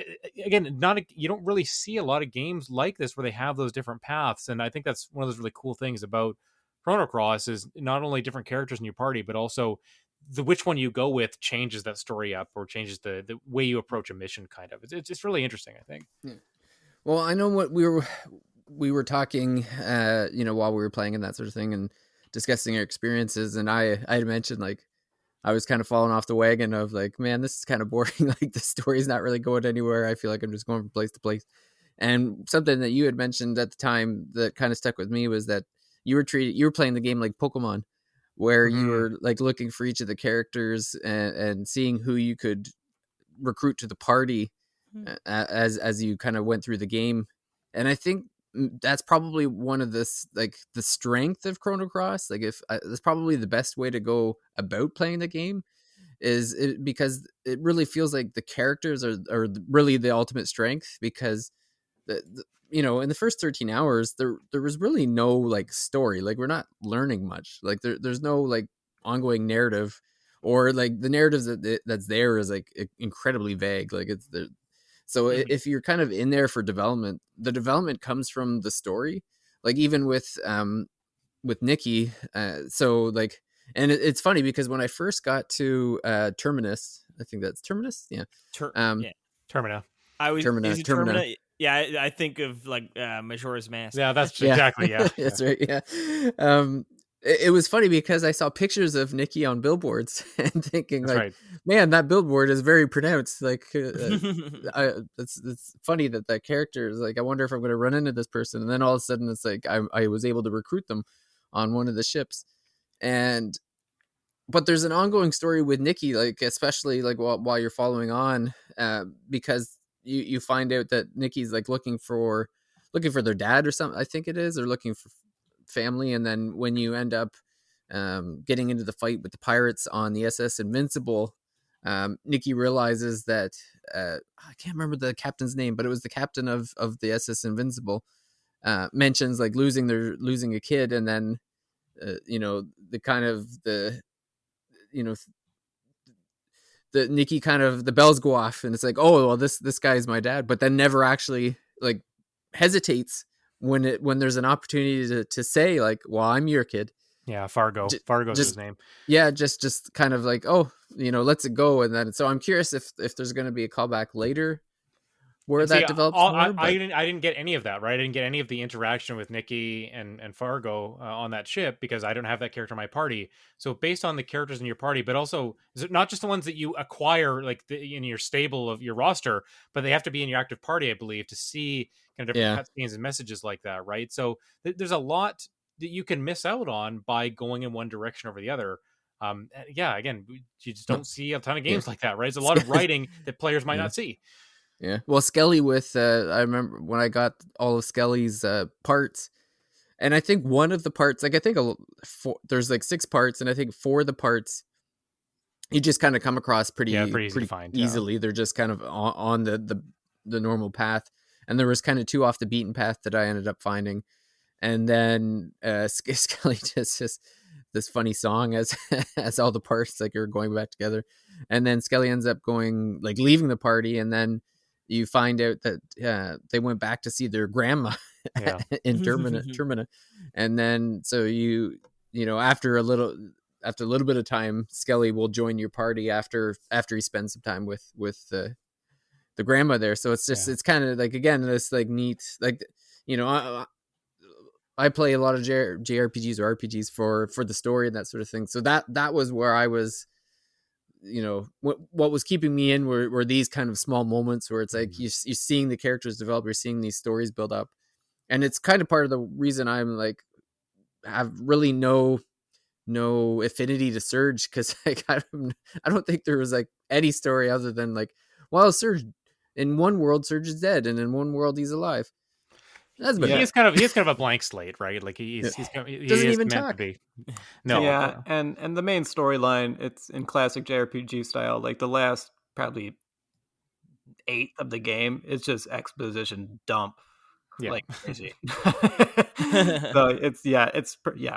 Speaker 2: again, you don't really see a lot of games like this where they have those different paths, and I think that's one of those really cool things about Chrono Cross is not only different characters in your party, but also which one you go with changes that story up or changes the way you approach a mission. Kind of, it's really interesting, I think.
Speaker 1: Yeah. Well, I know what we were talking, while we were playing and that sort of thing, and discussing our experiences, and I had mentioned, like, I was kind of falling off the wagon of like, man, this is kind of boring. Like, the story's not really going anywhere. I feel like I'm just going from place to place. And something that you had mentioned at the time that kind of stuck with me was that you were playing the game like Pokemon, where you were like looking for each of the characters and seeing who you could recruit to the party as you kind of went through the game. And I think that's probably one of the strength of Chrono Cross. Like, that's probably the best way to go about playing the game, because it really feels like the characters are really the ultimate strength, because in the first 13 hours, there was really no like story. Like, we're not learning much. Like, there's no like ongoing narrative, or like the narratives that's there is like incredibly vague. Like, it's the so if you're kind of in there for development, the development comes from the story. Like, even with Nikki, so like, and it's funny because when I first got to Terminus, I think that's Terminus, yeah,
Speaker 2: Termina.
Speaker 1: Termina.
Speaker 4: Yeah, I think of like Majora's Mask.
Speaker 2: Yeah, that's exactly, yeah.
Speaker 1: That's right, yeah. It was funny because I saw pictures of Nikki on billboards and thinking,
Speaker 2: that's
Speaker 1: like,
Speaker 2: right.
Speaker 1: Man, that billboard is very pronounced. Like, it's funny that character is like, I wonder if I'm going to run into this person. And then all of a sudden it's like, I was able to recruit them on one of the ships. But there's an ongoing story with Nikki, like, especially like while you're following on, because you find out that Nikki's like looking for their dad or something, I think it is, or looking for family. And then when you end up getting into the fight with the pirates on the SS Invincible, Nikki realizes that I can't remember the captain's name, but it was the captain of the SS Invincible, mentions like losing a kid, and then the Nikki kind of, the bells go off, and it's like, oh well, this guy is my dad, but then never actually like hesitates when there's an opportunity to say like, well, I'm your kid.
Speaker 2: Yeah, Fargo's his name.
Speaker 1: Yeah, just kind of like, oh, let's it go. And then, so I'm curious if there's going to be a callback later where
Speaker 2: And
Speaker 1: that
Speaker 2: see,
Speaker 1: develops more.
Speaker 2: I didn't get any of that, right? I didn't get any of the interaction with Nikki and Fargo on that ship because I don't have that character in my party. So based on the characters in your party, but also is it not just the ones that you acquire like in your stable of your roster, but they have to be in your active party, I believe, to see kind of different cutscenes and messages like that, right? So there's a lot that you can miss out on by going in one direction over the other. Again, you just don't see a ton of games like that, right? It's a lot of writing that players might not see.
Speaker 1: Yeah. Well, Skelly I remember when I got all of Skelly's parts, and I think one of the parts, like I think there's like 6 parts, and I think 4 of the parts you just kind of come across pretty
Speaker 2: easy to find,
Speaker 1: easily. Yeah. They're just kind of on the normal path, and there was kind of 2 off the beaten path that I ended up finding, and then Skelly just this funny song as all the parts like are going back together, and then Skelly ends up going like leaving the party, and then you find out that they went back to see their grandma in Termina, and then so after a little bit of time, Skelly will join your party after he spends some time with the grandma there. So it's just it's kind of like, again, this like neat, like I play a lot of JRPGs or RPGs for the story and that sort of thing. So that was where I was. What was keeping me in were these kind of small moments where it's like you're seeing the characters develop, you're seeing these stories build up, and it's kind of part of the reason I'm like have really no affinity to Surge, because like I don't think there was like any story other than like, well, Surge in one world Surge is dead, and in one world he's alive.
Speaker 2: That's he is kind of a blank slate, right? Like he doesn't
Speaker 1: even talk.
Speaker 2: To be. No,
Speaker 3: yeah, and the main storyline, it's in classic JRPG style. Like the last probably 8th of the game, it's just exposition dump, like crazy. So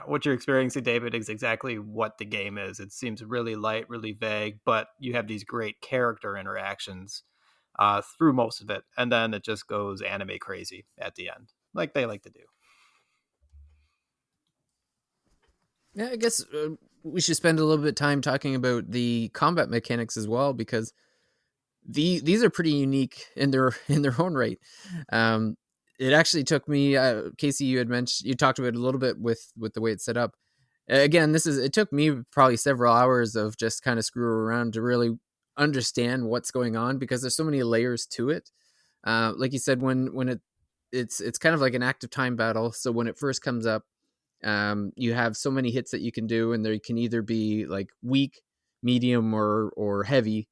Speaker 3: what you're experiencing, David, is exactly what the game is. It seems really light, really vague, but you have these great character interactions through most of it, and then it just goes anime crazy at the end, like they like to do.
Speaker 1: Yeah, I guess we should spend a little bit of time talking about the combat mechanics as well, because these are pretty unique in their own right. It actually took me, Casey, you talked about it a little bit with the way it's set up. Again, it took me probably several hours of just kind of screwing around to really understand what's going on, because there's so many layers to it. Like you said, when it's kind of like an active time battle. So when it first comes up, you have so many hits that you can do, and they can either be like weak, medium, or heavy,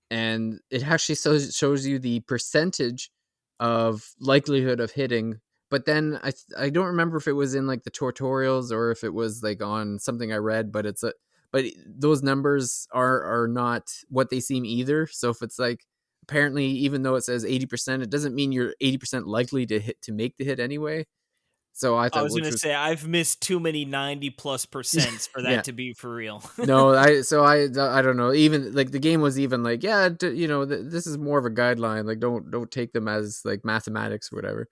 Speaker 1: and it actually shows you the percentage of likelihood of hitting. But then I don't remember if it was in like the tutorials or if it was like on something I read, but but those numbers are not what they seem either. So if it's like, apparently, even though it says 80%, it doesn't mean you're 80% likely to make the hit anyway. So I
Speaker 4: was going to say, I've missed too many 90+% for that to be for real.
Speaker 1: No, I don't know. Even like the game was even like, this is more of a guideline. Like don't take them as like mathematics or whatever.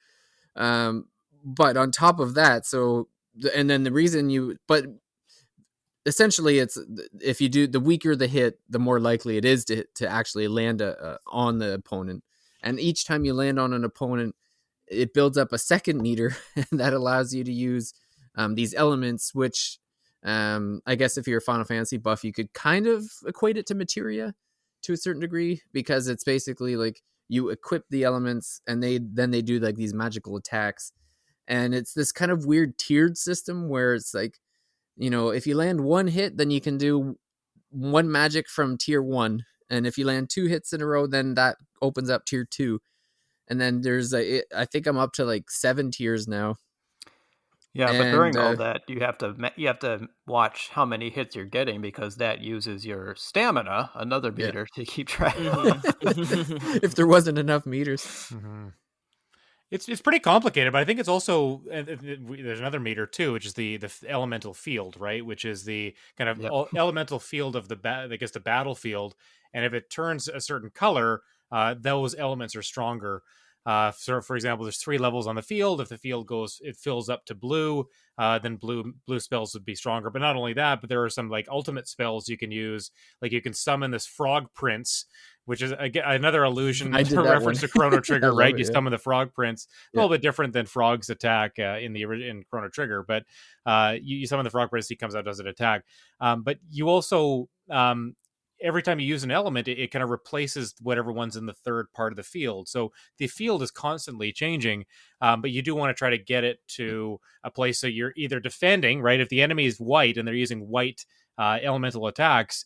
Speaker 1: But on top of that, and then the reason but essentially it's, if you do, the weaker the hit, the more likely it is to actually land on the opponent. And each time you land on an opponent, it builds up a second meter that allows you to use these elements, which I guess if you're a Final Fantasy buff, you could kind of equate it to materia to a certain degree, because it's basically like you equip the elements and they do like these magical attacks. And it's this kind of weird tiered system where it's like, if you land 1 hit, then you can do 1 magic from tier 1. And if you land 2 hits in a row, then that opens up tier 2. And then there's I think I'm up to like 7 tiers now.
Speaker 3: Yeah, but during all that, you have to watch how many hits you're getting, because that uses your stamina, another meter, to keep track.
Speaker 1: If there wasn't enough meters.
Speaker 2: Mm-hmm. It's pretty complicated, but I think it's also, there's another meter too, which is the elemental field, right? Which is the kind of elemental field of the battlefield, and if it turns a certain color, those elements are stronger. So, for example, there's 3 levels on the field. If the field it fills up to blue, then blue spells would be stronger. But not only that, but there are some like ultimate spells you can use. Like you can summon this Frog Prince, which is again another allusion to reference to Chrono Trigger, right? You summon the Frog Prince, a little bit different than Frog's attack in Chrono Trigger, but you summon the Frog Prince, he comes out, does an attack. But you also every time you use an element, it kind of replaces whatever one's in the third part of the field. So the field is constantly changing, but you do want to try to get it to a place so you're either defending, right? If the enemy is white and they're using white elemental attacks,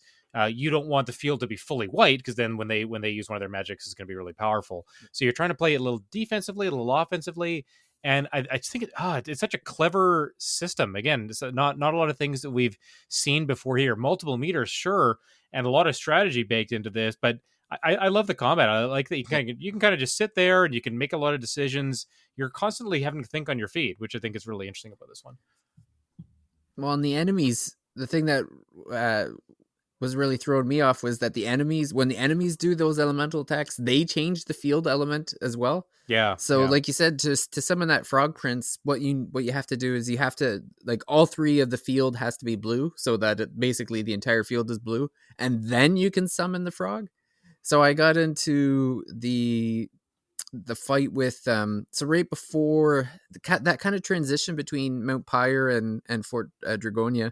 Speaker 2: you don't want the field to be fully white, because then when they use one of their magics, it's going to be really powerful. So you're trying to play it a little defensively, a little offensively. And I just think it's such a clever system. Again, it's not a lot of things that we've seen before here. Multiple meters, sure, and a lot of strategy baked into this. But I love the combat. I like that you can kind of just sit there and you can make a lot of decisions. You're constantly having to think on your feet, which I think is really interesting about this one.
Speaker 1: Well, and the enemies, the thing that was really throwing me off was that when the enemies do those elemental attacks, they change the field element as well.
Speaker 2: Yeah.
Speaker 1: So like you said, to summon that Frog Prince, what you have to do is you have to, like, all 3 of the field has to be blue, so that basically the entire field is blue, and then you can summon the frog. So I got into the fight with so right before that kind of transition between Mount Pyre and Fort Dragonia,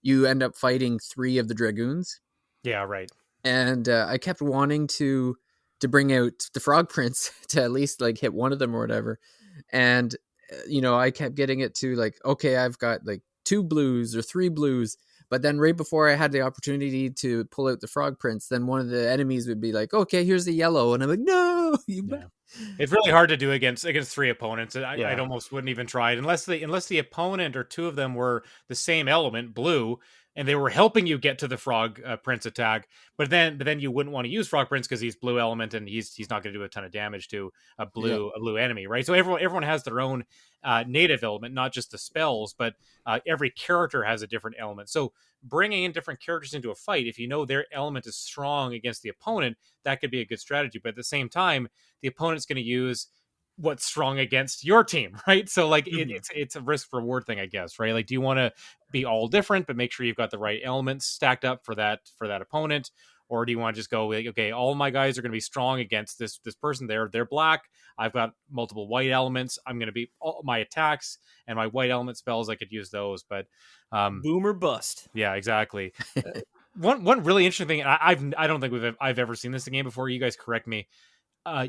Speaker 1: you end up fighting 3 of the Dragoons.
Speaker 2: Yeah, right.
Speaker 1: And I kept wanting to bring out the Frog Prince to at least like hit one of them or whatever. And, I kept getting it to like, okay, I've got like 2 blues or 3 blues. But then right before I had the opportunity to pull out the Frog Prince, then one of the enemies would be like, okay, here's the yellow. And I'm like, no,
Speaker 2: It's really hard to do against 3 opponents. I'd almost wouldn't even try it unless the opponent or 2 of them were the same element, blue, and they were helping you get to the Frog Prince attack. But then you wouldn't want to use Frog Prince because he's blue element and he's not going to do a ton of damage to a blue enemy, right? So everyone has their own native element, not just the spells, but every character has a different element. So bringing in different characters into a fight, if you know their element is strong against the opponent, that could be a good strategy. But at the same time, the opponent's going to use what's strong against your team, right? So like it's a risk reward thing, I guess, right? Like, do you want to be all different but make sure you've got the right elements stacked up for that opponent, or do you want to just go like, okay, all my guys are going to be strong against this person? They're black, I've got multiple white elements, I'm going to be all my attacks and my white element spells, I could use those. But
Speaker 4: boom or bust.
Speaker 2: Yeah, exactly. One really interesting thing, I don't think I've ever seen this in a game before, you guys correct me.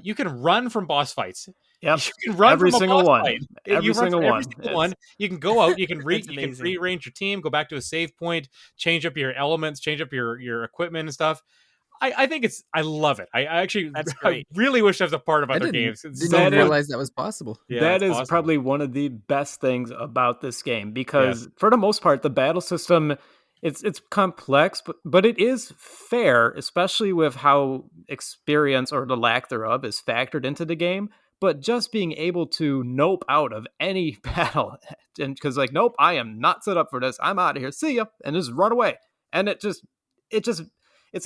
Speaker 2: You can run from boss fights.
Speaker 3: Yep.
Speaker 2: You can run
Speaker 3: every
Speaker 2: from
Speaker 3: single
Speaker 2: a boss
Speaker 3: one.
Speaker 2: fight.
Speaker 3: Every single one.
Speaker 2: You can go out. You can rearrange your team. Go back to a save point. Change up your elements. Change up your equipment and stuff. I think I love it. That's great. I really wish I was a part of other games.
Speaker 1: Didn't realize that was possible.
Speaker 3: Yeah, that is probably one of the best things about this game, because for the most part, the battle system, it's complex, but it is fair, especially with how experience or the lack thereof is factored into the game. But just being able to nope out of any battle, and because like, nope, I am not set up for this, I'm out of here, see ya, and just run away. And it's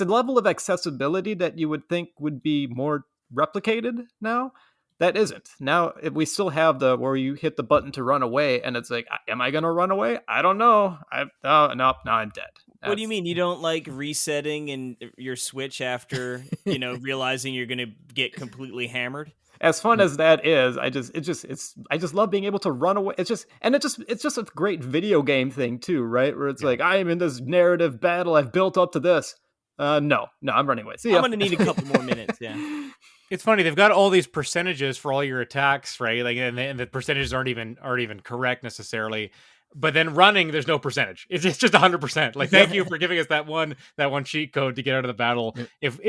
Speaker 3: a level of accessibility that you would think would be more replicated now. That isn't. Now we still have where you hit the button to run away, and it's like, am I gonna run away? I don't know. Now I'm dead.
Speaker 4: What do you mean? You don't like resetting and your switch after realizing you're gonna get completely hammered?
Speaker 3: As fun as that is, I just love being able to run away. It's just a great video game thing too, right? Where it's like, I am in this narrative battle, I've built up to this. No, I'm running away. See ya.
Speaker 4: I'm gonna need a couple more minutes. Yeah.
Speaker 2: It's funny, they've got all these percentages for all your attacks, right? Like, and the percentages aren't even correct necessarily. But then running, there's no percentage. It's just 100%. Like, thank you for giving us that one cheat code to get out of the battle. If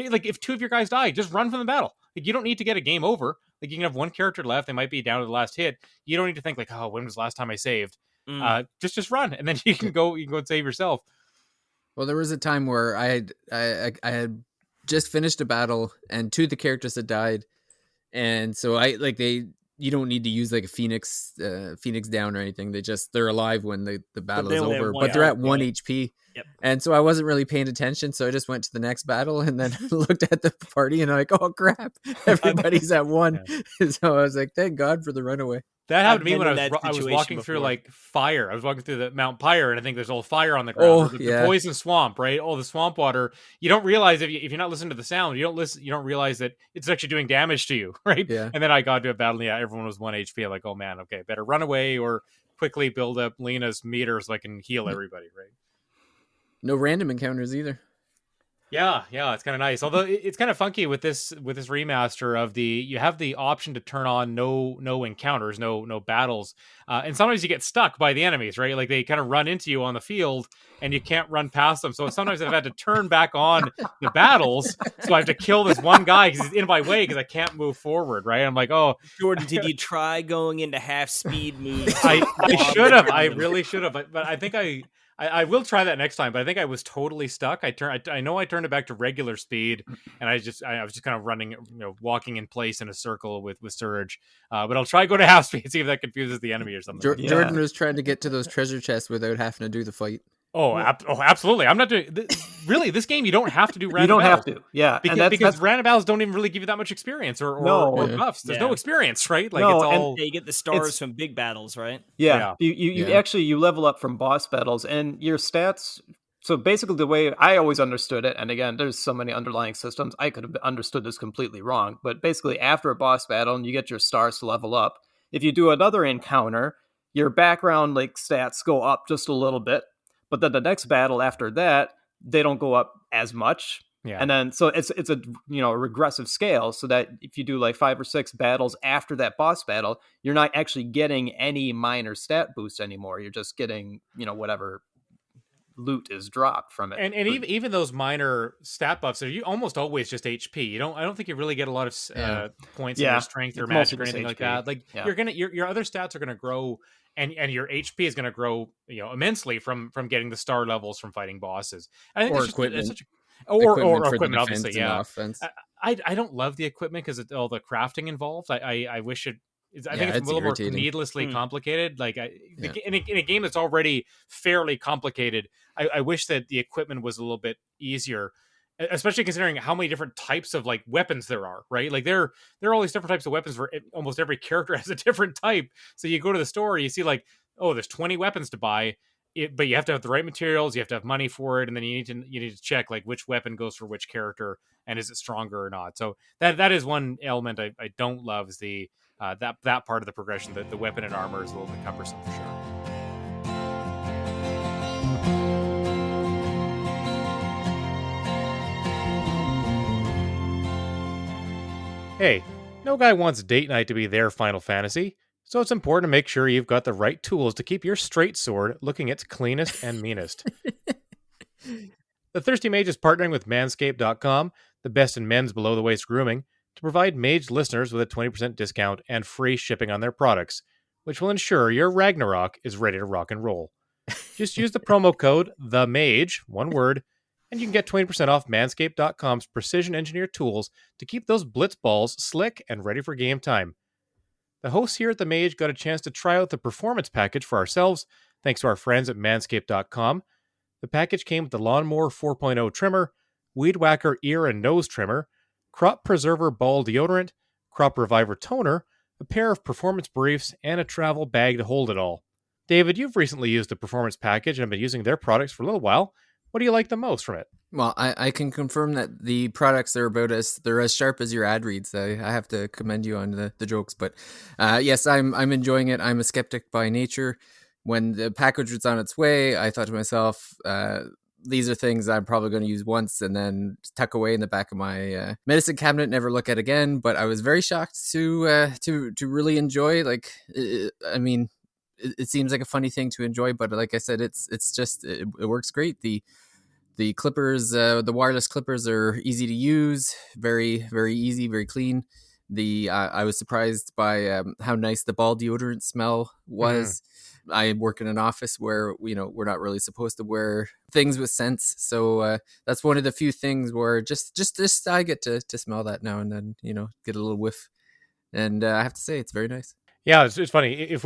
Speaker 2: 2 of your guys die, just run from the battle. Like, you don't need to get a game over. Like, you can have 1 character left. They might be down to the last hit. You don't need to think like, oh, when was the last time I saved? Just run, and then you can go and save yourself.
Speaker 1: Well, there was a time where I had just finished a battle and 2 of the characters had died, and so you don't need to use like a Phoenix down or anything. They're alive when the battle is over, but they're at 1 HP.
Speaker 4: Yep.
Speaker 1: And so I wasn't really paying attention, so I just went to the next battle and then looked at the party and I'm like, oh crap, everybody's at 1.
Speaker 2: Yeah.
Speaker 1: So I was like, thank God for the runaway.
Speaker 2: That happened
Speaker 4: I've
Speaker 2: to me
Speaker 4: been
Speaker 2: when
Speaker 4: in that
Speaker 2: I was
Speaker 4: situation
Speaker 2: walking through
Speaker 4: before.
Speaker 2: like fire. I was walking through the Mount Pyre, and I think there's all fire on the ground.
Speaker 1: Oh,
Speaker 2: or the
Speaker 1: yeah.
Speaker 2: poison swamp, right? Oh, the swamp water. You don't realize if you're not listening to the sound, you don't realize that it's actually doing damage to you, right?
Speaker 1: Yeah.
Speaker 2: And then I got to a battle, and yeah, everyone was 1 HP. I'm like, oh man, okay, better run away or quickly build up Lena's meter so I can heal everybody, right?
Speaker 1: No random encounters either.
Speaker 2: Yeah, it's kind of nice. Although it's kind of funky with this remaster of you have the option to turn on no encounters, no battles, and sometimes you get stuck by the enemies, right? Like they kind of run into you on the field, and you can't run past them. So sometimes I've had to turn back on the battles, so I have to kill this one guy because he's in my way because I can't move forward, right? I'm like, oh,
Speaker 4: Jordan, did you try going into half speed moves?
Speaker 2: I should have. I really should have, but I think I will try that next time, but I think I was totally stuck. I know I turned it back to regular speed, and I was just kind of running, walking in place in a circle with Surge. But I'll try go to half speed, see if that confuses the enemy or something.
Speaker 1: Jordan was trying to get to those treasure chests without having to do the fight.
Speaker 2: Oh, absolutely. I'm not doing really this game. You don't have to do random.
Speaker 3: You don't
Speaker 2: battles.
Speaker 3: have to, yeah,
Speaker 2: because random battles don't even really give you that much experience or buffs. There's no experience, right? Like it's all.
Speaker 4: You get the stars from big battles, right?
Speaker 3: Yeah. You actually you level up from boss battles, and your stats. So basically, the way I always understood it, and again, there's so many underlying systems, I could have understood this completely wrong. But basically, after a boss battle, and you get your stars to level up. If you do another encounter, your background stats go up just a little bit. But then the next battle after that, they don't go up as much.
Speaker 2: Yeah.
Speaker 3: And then so it's a regressive scale, so that if you do 5 or 6 battles after that boss battle, you're not actually getting any minor stat boost anymore. You're just getting, whatever loot is dropped from it.
Speaker 2: And even those minor stat buffs are almost always just HP. I don't think you really get a lot of points in your strength or magic or anything like that. Like your other stats are gonna grow. And your HP is going to grow, immensely from getting the star levels from fighting bosses. I think
Speaker 1: or
Speaker 2: it's
Speaker 1: equipment,
Speaker 2: just, or
Speaker 1: for
Speaker 2: equipment,
Speaker 1: the
Speaker 2: obviously. Yeah,
Speaker 1: offense.
Speaker 2: I don't love the equipment because of all the crafting involved. I wish it. I think it's a little
Speaker 1: irritating.
Speaker 2: more needlessly complicated. Like in a game that's already fairly complicated, I wish that the equipment was a little bit easier. Especially considering how many different types of weapons there are, right? Like there are all these different types of weapons for almost every character has a different type. So you go to the store, you see there's 20 weapons to buy, but you have to have the right materials, you have to have money for it, and then you need to check which weapon goes for which character and is it stronger or not. So that is one element I don't love is the that part of the progression. The weapon and armor is a little bit cumbersome for sure. Hey, no guy wants date night to be their Final Fantasy, so it's important to make sure you've got the right tools to keep your straight sword looking its cleanest and meanest. The Thirsty Mage is partnering with Manscaped.com, the best in men's below-the-waist grooming, to provide Mage listeners with a 20% discount and free shipping on their products, which will ensure your Ragnarok is ready to rock and roll. Just use the promo code THEMAGE, one word, and you can get 20% off Manscaped.com's precision-engineered tools to keep those blitz balls slick and ready for game time. The hosts here at The Mage got a chance to try out the Performance Package for ourselves, thanks to our friends at Manscaped.com. The package came with the Lawnmower 4.0 trimmer, Weed Whacker ear and nose trimmer, Crop Preserver ball deodorant, Crop Reviver toner, a pair of performance briefs, and a travel bag to hold it all. David, you've recently used the Performance Package and have been using their products for a little while. What do you like the most from it?
Speaker 1: Well, I can confirm that the products are they're as sharp as your ad reads. I have to commend you on the jokes, but yes, I'm enjoying it. I'm a skeptic by nature. When the package was on its way, I thought to myself, these are things I'm probably going to use once and then tuck away in the back of my medicine cabinet, never look at again. But I was very shocked to really enjoy. It seems like a funny thing to enjoy, but like I said, it works great. The clippers, the wireless clippers are easy to use, very, very easy, very clean. I was surprised by how nice the ball deodorant smell was. I work in an office where we're not really supposed to wear things with scents, so that's one of the few things where just I get to smell that now and then, get a little whiff, and I have to say it's very nice.
Speaker 2: Yeah, it's funny. If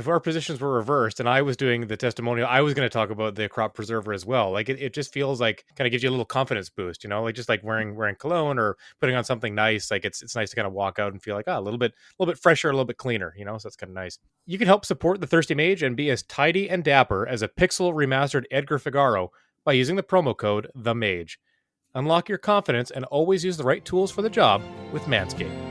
Speaker 2: our positions were reversed and I was doing the testimonial, I was going to talk about the crop preserver as well. Like it just feels like kind of gives you a little confidence boost, like just like wearing cologne or putting on something nice. Like it's nice to kind of walk out and feel like a little bit fresher, a little bit cleaner, so that's kind of nice. You can help support the Thirsty Mage and be as tidy and dapper as a pixel remastered Edgar Figaro by using the promo code The Mage. Unlock your confidence and always use the right tools for the job with Manscaped.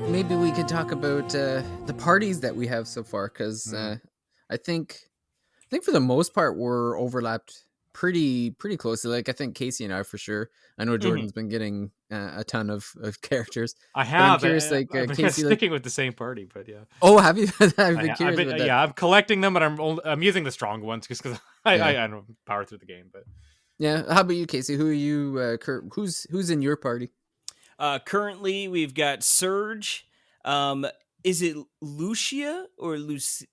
Speaker 1: Maybe we could talk about the parties that we have so far, because I think for the most part we're overlapped pretty closely. Like I think Casey and I for sure. I know Jordan's been getting a ton of characters.
Speaker 2: I have.
Speaker 1: I'm curious,
Speaker 2: I've been
Speaker 1: Casey,
Speaker 2: sticking with the same party, but yeah.
Speaker 1: Oh, have you? I've been curious about that.
Speaker 2: Yeah, I'm collecting them, but I'm using the strong ones just because I don't power through the game. But
Speaker 1: yeah, how about you, Casey? Who are you? Who's in your party?
Speaker 4: Currently, we've got Surge. Is it Lucia or Luccia?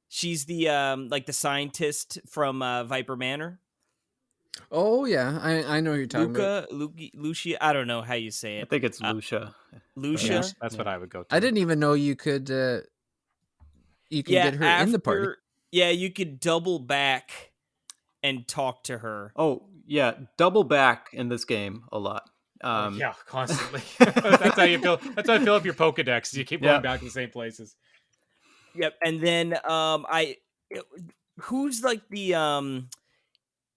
Speaker 4: She's the like the scientist from Viper Manor.
Speaker 1: Oh yeah, I know who you're talking about.
Speaker 4: Lucia. I don't know how you say it.
Speaker 3: I think it's Lucia.
Speaker 4: Lucia.
Speaker 2: Yeah, that's what I would go to.
Speaker 1: I didn't even know you could. Get her in the party.
Speaker 4: Yeah, you could double back and talk to her.
Speaker 3: Oh yeah, double back in this game a lot.
Speaker 2: Yeah, constantly. That's how you fill. That's how you fill up your Pokedex. You keep going back to the same places.
Speaker 4: Yep, and then who's like the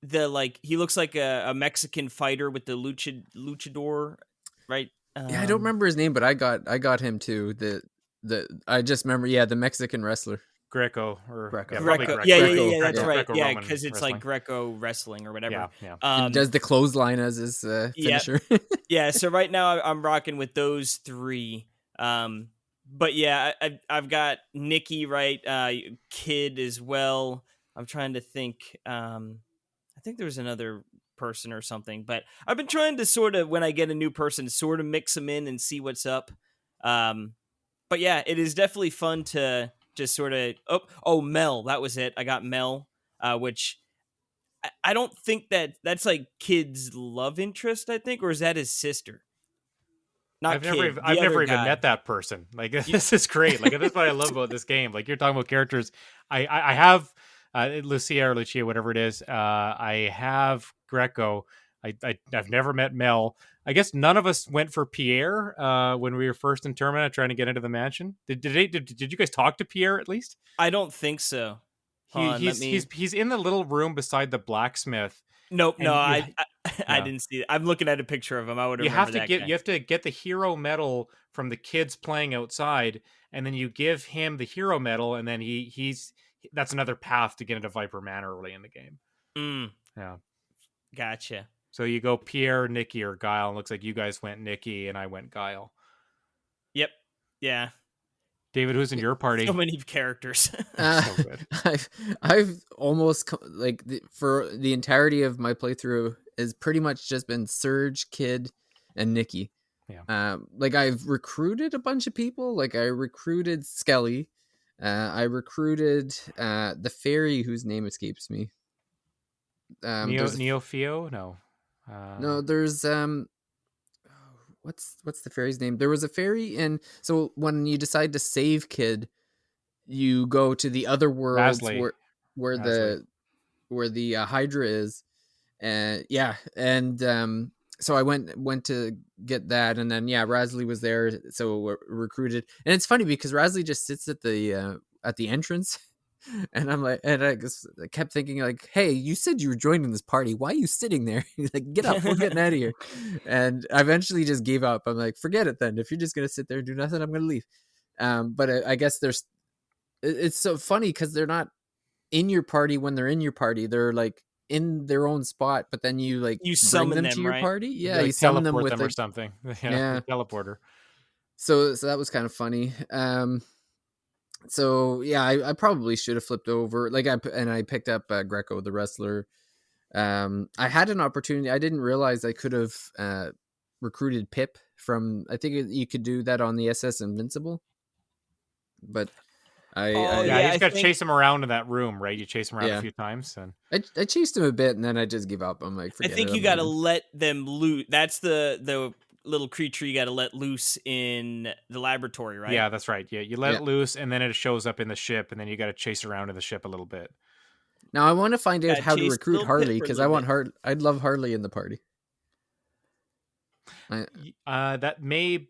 Speaker 4: like he looks like a Mexican fighter with the luchador, right?
Speaker 1: Yeah, I don't remember his name, but I got him too. I just remember, the Mexican wrestler.
Speaker 2: Greco.
Speaker 4: Greco. Yeah, that's right. Yeah, because it's like Greco wrestling or whatever.
Speaker 1: Yeah. He does the clothesline as his finisher.
Speaker 4: Yeah, so right now I'm rocking with those three. But yeah, I've got Nikki, right? Kid as well. I'm trying to think. I think there was another person or something, but I've been trying to sort of, when I get a new person, sort of mix them in and see what's up. But yeah, it is definitely fun to just sort of Mel, that was it. I got Mel, which I don't think that's like Kid's love interest, I think, or is that his sister?
Speaker 2: I've never even met that person. Like this is great. Like this is what I love about this game. Like you're talking about characters. I have Lucia, whatever it is. I have Greco. I've never met Mel. I guess none of us went for Pierre when we were first in Termina trying to get into the mansion. Did you guys talk to Pierre at least?
Speaker 4: I don't think so.
Speaker 2: He's in the little room beside the blacksmith.
Speaker 4: Nope, I didn't see it. I'm looking at a picture of him. I would remember that guy.
Speaker 2: You have to get the hero medal from the kids playing outside, and then you give him the hero medal, and then he's that's another path to get into Viper Manor early in the game. Yeah,
Speaker 4: gotcha.
Speaker 2: So you go Pierre, Nikki, or Guile. It looks like you guys went Nikki, and I went Guile.
Speaker 4: Yep. Yeah.
Speaker 2: David, who's in your party?
Speaker 4: So many characters.
Speaker 2: So good.
Speaker 1: I've almost for the entirety of my playthrough has pretty much just been Surge, Kid, and Nikki.
Speaker 2: Yeah.
Speaker 1: I've recruited a bunch of people. Like I recruited Skelly. I recruited the fairy whose name escapes me.
Speaker 2: Neofio? No.
Speaker 1: No, there's what's the fairy's name? There was a fairy, and so when you decide to save Kid, you go to the other worlds where the Hydra is, and so I went to get that, and then Rasley was there, so we're recruited, and it's funny because Rasley just sits at the entrance. And I'm like, and I kept thinking like, hey, you said you were joining this party. Why are you sitting there? He's like, get up, we're getting out of here. And I eventually just gave up. I'm like, forget it then. If you're just going to sit there and do nothing, I'm going to leave. But I guess it's so funny because they're not in your party when they're in your party. They're like in their own spot, but then you
Speaker 4: summon
Speaker 1: them
Speaker 4: them
Speaker 1: to your
Speaker 4: right?
Speaker 1: party. Yeah,
Speaker 2: you summon them with or something. Teleporter.
Speaker 1: So that was kind of funny. So yeah, I probably should have flipped over. I picked up Greco, the wrestler. I had an opportunity. I didn't realize I could have recruited Pip from. I think you could do that on the SS Invincible. But
Speaker 2: Yeah, you just got to
Speaker 4: think...
Speaker 2: chase him around in that room, right? You chase him around a few times. And
Speaker 1: I chased him a bit, and then I just give up. I'm like,
Speaker 4: I think you got to let them loose. That's the little creature you got to let loose in the laboratory, right?
Speaker 2: Yeah, that's right. Yeah, you let it loose, and then it shows up in the ship, and then you got to chase around in the ship a little bit.
Speaker 1: Now I want to find out how to recruit Harley, because I want I'd love Harley in the party.
Speaker 2: That may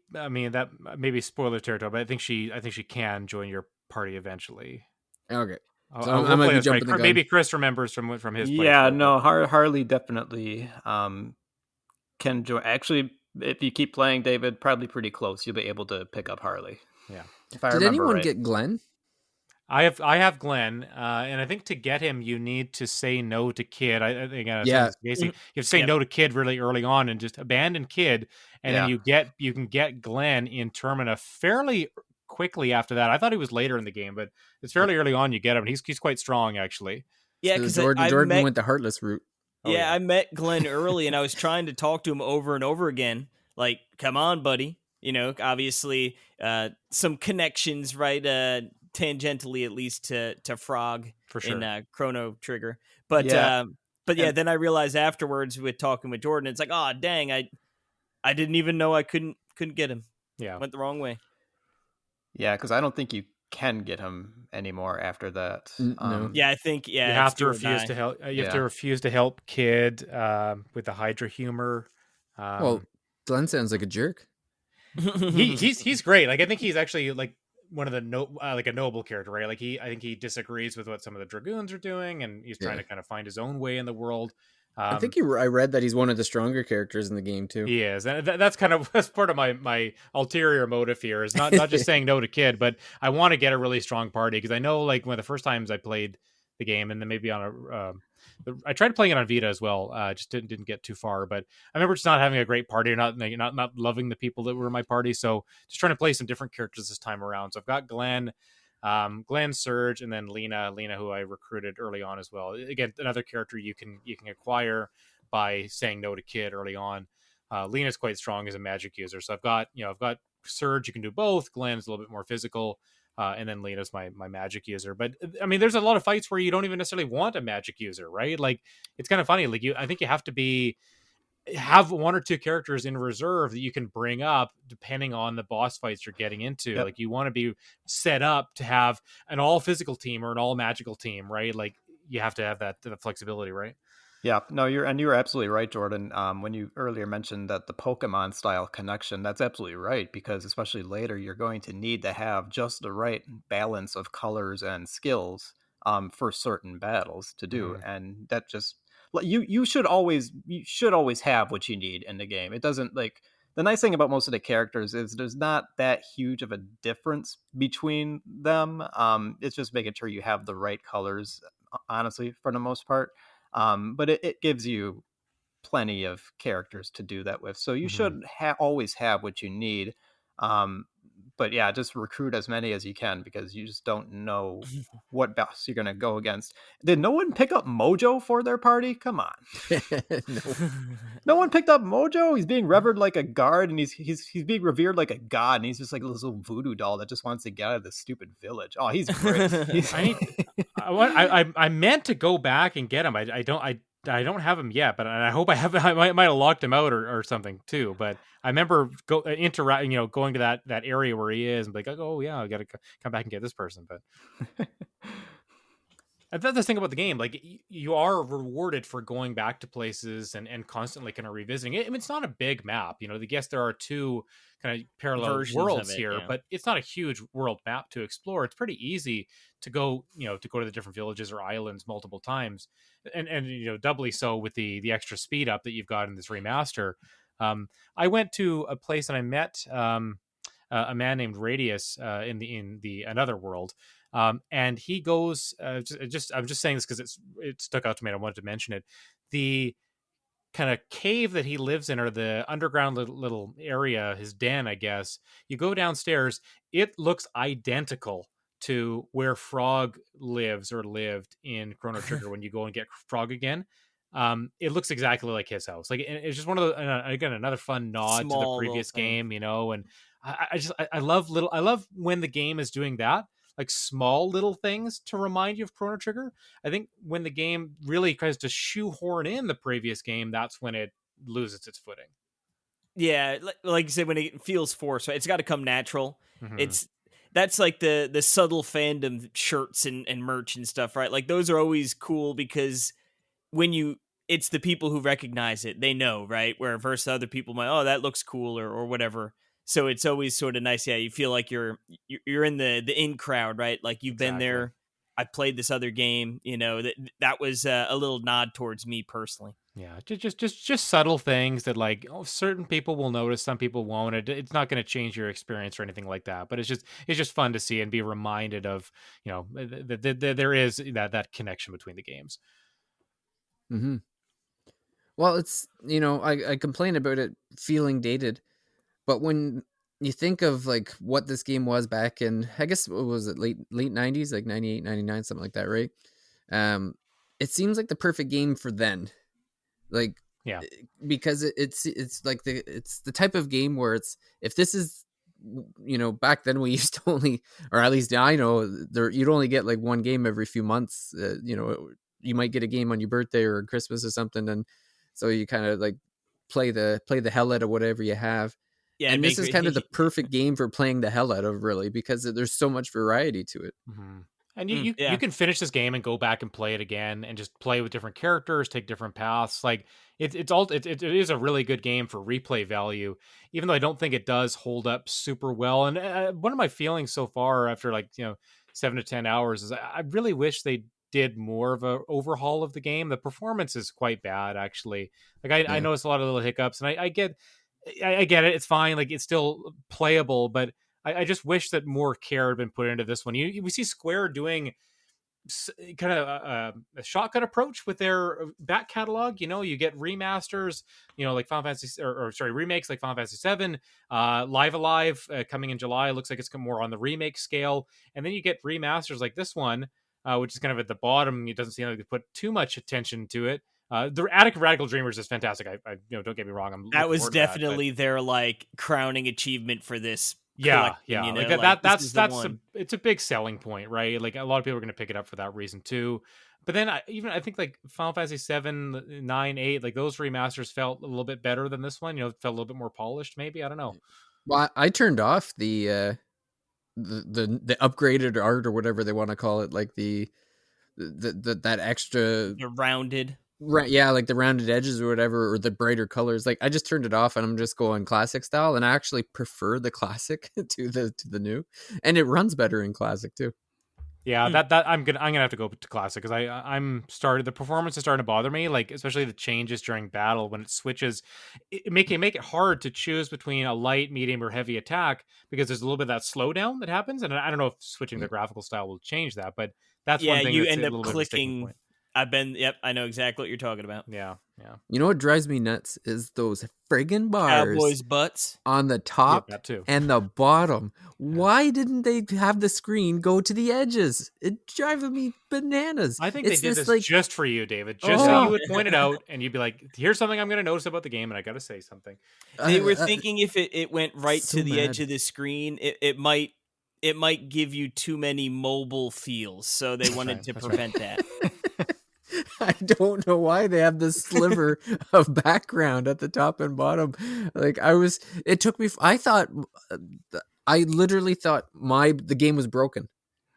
Speaker 2: be spoiler territory, but I think she can join your party eventually.
Speaker 1: Okay.
Speaker 2: So I might be jumping the gun. Maybe Chris remembers from his playthrough.
Speaker 3: Yeah, no, Harley definitely can join. Actually, if you keep playing, David, probably pretty close. You'll be able to pick up Harley.
Speaker 2: Yeah.
Speaker 3: If I remember
Speaker 1: anyone
Speaker 3: right.
Speaker 1: get Glenn?
Speaker 2: I have Glenn, and I think to get him, you need to say no to Kid. Again, you have to say no to Kid really early on, and just abandon Kid, and then you can get Glenn in Termina fairly quickly after that. I thought he was later in the game, but it's fairly early on you get him. And he's quite strong actually.
Speaker 4: Yeah, because
Speaker 1: Jordan went the Heartless route.
Speaker 4: Yeah, I met Glenn early, and I was trying to talk to him over and over again. Like, come on, buddy. You know, obviously, some connections, right? Tangentially, at least to Frog
Speaker 2: for sure
Speaker 4: in Chrono Trigger. But then I realized afterwards with talking with Jordan, it's like, oh dang, I didn't even know I couldn't get him.
Speaker 2: Yeah,
Speaker 4: went the wrong way.
Speaker 3: Yeah, because I don't think you can get him anymore after that.
Speaker 1: No.
Speaker 4: Yeah, I think you
Speaker 2: have to refuse to help. You have to refuse to help Kid with the Hydra humor.
Speaker 1: Well, Glenn sounds like a jerk.
Speaker 2: He's great. Like I think he's actually like one of the like a noble character, right? Like I think he disagrees with what some of the Dragoons are doing, and he's trying to kind of find his own way in the world.
Speaker 1: I think I read that he's one of the stronger characters in the game too.
Speaker 2: He is, and that's part of my ulterior motive here. Is not just saying no to Kid, but I want to get a really strong party, because I know like one of the first times I played the game, and then maybe on I tried playing it on Vita as well. Just didn't get too far, but I remember just not having a great party, or not loving the people that were in my party. So just trying to play some different characters this time around. So I've got Glenn, Surge, and then Lena, who I recruited early on as well. Again, another character you can acquire by saying no to Kid early on. Lena's quite strong as a magic user, so I've got Surge. You can do both. Glenn's a little bit more physical. And then Lena's my magic user. But I mean, there's a lot of fights where you don't even necessarily want a magic user, right? Like it's kind of funny. Like I think you have to have one or two characters in reserve that you can bring up depending on the boss fights you're getting into. Yep. Like you want to be set up to have an all physical team or an all magical team, right? Like you have to have that flexibility, right?
Speaker 3: Yeah, no, you're absolutely right, Jordan. When you earlier mentioned that the Pokemon style connection, that's absolutely right, because especially later, you're going to need to have just the right balance of colors and skills for certain battles to do, and that just you should always have what you need in the game. It doesn't like the nice thing about most of the characters is there's not that huge of a difference between them. It's just making sure you have the right colors, honestly, for the most part. But it gives you plenty of characters to do that with. So you should always have what you need. But yeah, just recruit as many as you can, because you just don't know what boss you're going to go against. Did no one pick up Mojo for their party? Come on. No one picked up Mojo. He's being revered like a guard, and he's being revered like a god, and he's just like this little voodoo doll that just wants to get out of this stupid village. Oh, he's great.
Speaker 2: I meant to go back and get him. I don't have him yet, but I hope I have. I might have locked him out or something too. But I remember going to that area where he is, and be like, oh yeah, I got to come back and get this person. But that's the thing about the game. Like you are rewarded for going back to places and constantly kind of revisiting it. I mean, it's not a big map. I guess there are two kind of parallel
Speaker 4: versions
Speaker 2: worlds
Speaker 4: of it,
Speaker 2: here, but it's not a huge world map to explore. It's pretty easy to go, to go to the different villages or islands multiple times, and doubly so with the extra speed up that you've got in this remaster. I went to a place and I met a man named Radius in the another world. And he goes, I'm just saying this because it stuck out to me and I wanted to mention it. The kind of cave that he lives in, or the underground little area, his den, I guess. You go downstairs, it looks identical to where Frog lives or lived in Chrono Trigger when you go and get Frog again. It looks exactly like his house. Like it's just one of the, again, another fun nod to the previous game, and I love when the game is doing that. like small little things to remind you of Chrono Trigger. I think when the game really tries to shoehorn in the previous game, that's when it loses its footing.
Speaker 4: Yeah, like you said, when it feels forced, right? It's got to come natural.
Speaker 2: Mm-hmm.
Speaker 4: That's like the subtle fandom shirts and merch and stuff, right? Like those are always cool because it's the people who recognize it, they know, right? Where versus other people might, oh, that looks cool or whatever. So it's always sort of nice. Yeah, you feel like you're in the in crowd, right? Like you've been there. I played this other game. That was a little nod towards me personally.
Speaker 2: Yeah, just subtle things that like certain people will notice, some people won't. It's not going to change your experience or anything like that. But it's just fun to see and be reminded of, that there is that connection between the games.
Speaker 1: Mm-hmm. Well, it's I complain about it feeling dated, but when you think of like what this game was back in, I guess what was it, late 90s, like 98, 99, something like that, right? It seems like the perfect game for then. Like,
Speaker 2: yeah,
Speaker 1: because it's like it's the type of game where it's, if this is, back then we used to only, or at least I know there, you'd only get like one game every few months. You might get a game on your birthday or Christmas or something, and so you kind of like play the hell out of whatever you have.
Speaker 4: Yeah,
Speaker 1: and this is kind of the perfect game for playing the hell out of, really, because there's so much variety to it.
Speaker 2: Mm-hmm. And you can finish this game and go back and play it again and just play with different characters, take different paths. Like it is a really good game for replay value, even though I don't think it does hold up super well. And one of my feelings so far after 7 to 10 hours is I really wish they did more of a overhaul of the game. The performance is quite bad, actually. Like I noticed a lot of little hiccups, and I get it. It's fine. Like it's still playable, but I just wish that more care had been put into this one. We see Square doing kind of a shotgun approach with their back catalog. You get remasters, like Final Fantasy, remakes like Final Fantasy 7, Live Alive coming in July. Looks like it's more on the remake scale, and then you get remasters like this one, which is kind of at the bottom. It doesn't seem like they put too much attention to it. The Attic of Radical Dreamers is fantastic. I don't get me wrong.
Speaker 4: That was definitely their like crowning achievement for this.
Speaker 2: Yeah. Like that's it's a big selling point, right? Like a lot of people are going to pick it up for that reason too. But then I think like Final Fantasy 7, 9, 8, like those remasters felt a little bit better than this one. It felt a little bit more polished. Maybe, I don't know.
Speaker 1: Well, I turned off the upgraded art or whatever they want to call it, like the that extra,
Speaker 4: the rounded.
Speaker 1: Right, yeah, like the rounded edges or whatever, or the brighter colors. Like I just turned it off and I'm just going classic style, and I actually prefer the classic to the new, and it runs better in classic too.
Speaker 2: Yeah, that I'm gonna have to go to classic because the performance is starting to bother me, like especially the changes during battle when it switches. It make it hard to choose between a light, medium, or heavy attack because there's a little bit of that slowdown that happens, and I don't know if switching the graphical style will change that, but that's one thing.
Speaker 4: You
Speaker 2: that's
Speaker 4: end
Speaker 2: a
Speaker 4: up clicking. I know exactly what you're talking about.
Speaker 2: Yeah.
Speaker 1: You know what drives me nuts is those friggin' bars,
Speaker 4: Cowboys' butts
Speaker 1: on the top and the bottom. Why didn't they have the screen go to the edges? It's driving me bananas.
Speaker 2: I think they did this just for you, David. Just so you would point it out and you'd be like, here's something I'm going to notice about the game, and I got to say something.
Speaker 4: They were thinking if it went right to the edge of the screen, it might give you too many mobile feels, so they wanted to prevent that.
Speaker 1: I don't know why they have this sliver of background at the top and bottom. Like I literally thought the game was broken.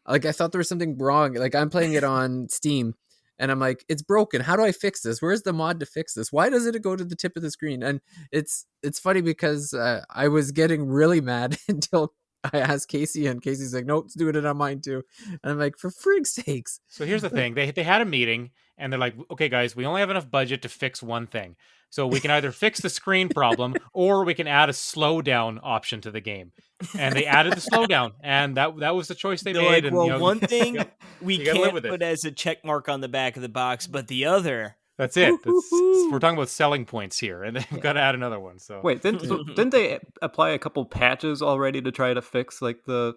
Speaker 1: Like I thought there was something wrong. Like I'm playing it on Steam and I'm like, it's broken. How do I fix this? Where's the mod to fix this? Why doesn't it go to the tip of the screen? And it's funny because I was getting really mad until I asked Casey, and Casey's like, nope, it's doing it on mine too. And I'm like, for frig's sakes.
Speaker 2: So here's the thing. They had a meeting and they're like, okay, guys, we only have enough budget to fix one thing. So we can either fix the screen problem or we can add a slowdown option to the game. And they added the slowdown, and that was the choice they made.
Speaker 4: Like, well, one thing we can't put as a check mark on the back of the box, but the other...
Speaker 2: That's it. We're talking about selling points here, and they've got to add another one. So
Speaker 3: wait, didn't they apply a couple patches already to try to fix like the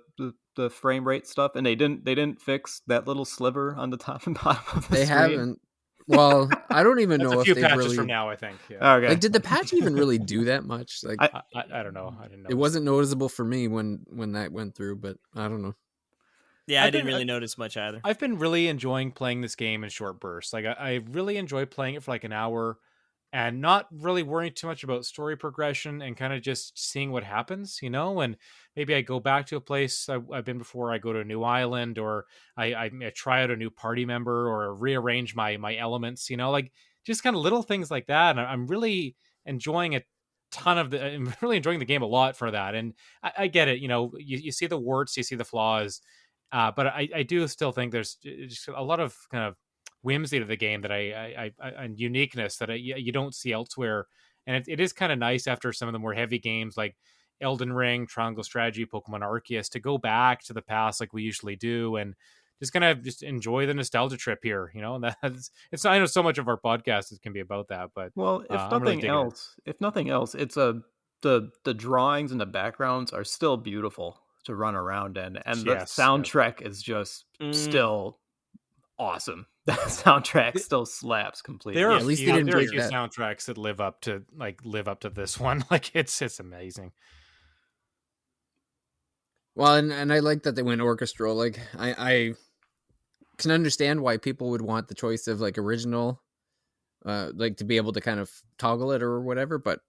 Speaker 3: frame rate stuff? And they didn't fix that little sliver on the top and bottom of the screen?
Speaker 1: Haven't. Well, I don't even know if
Speaker 2: they
Speaker 1: patches
Speaker 2: really... from now. I think. Yeah.
Speaker 3: Okay.
Speaker 1: Like, did the patch even really do that much? Like,
Speaker 2: I don't know. I didn't know.
Speaker 1: It wasn't noticeable for me when that went through, but I don't know.
Speaker 4: Yeah, I didn't really notice much either.
Speaker 2: I've been really enjoying playing this game in short bursts. Like I really enjoy playing it for like an hour and not really worrying too much about story progression and kind of just seeing what happens, and maybe I go back to a place I've been before. I go to a new island, or I try out a new party member, or rearrange my elements, like just kind of little things like that. And I'm really enjoying I'm really enjoying the game a lot for that. And I get it. You see the warts, you see the flaws, but I do still think there's just a lot of kind of whimsy to the game that I and uniqueness that you don't see elsewhere. And it is kind of nice after some of the more heavy games like Elden Ring, Triangle Strategy, Pokemon Arceus to go back to the past like we usually do and just kind of just enjoy the nostalgia trip here. And it's I know so much of our podcast can be about that, but
Speaker 3: well, if nothing else, it's the drawings and the backgrounds are still beautiful to run around in, and the soundtrack is just still awesome. That soundtrack still slaps completely.
Speaker 2: There are at least there are a few soundtracks that live up to this one. Like it's amazing.
Speaker 1: Well, and I like that they went orchestral. Like I can understand why people would want the choice of like original, like to be able to kind of toggle it or whatever. But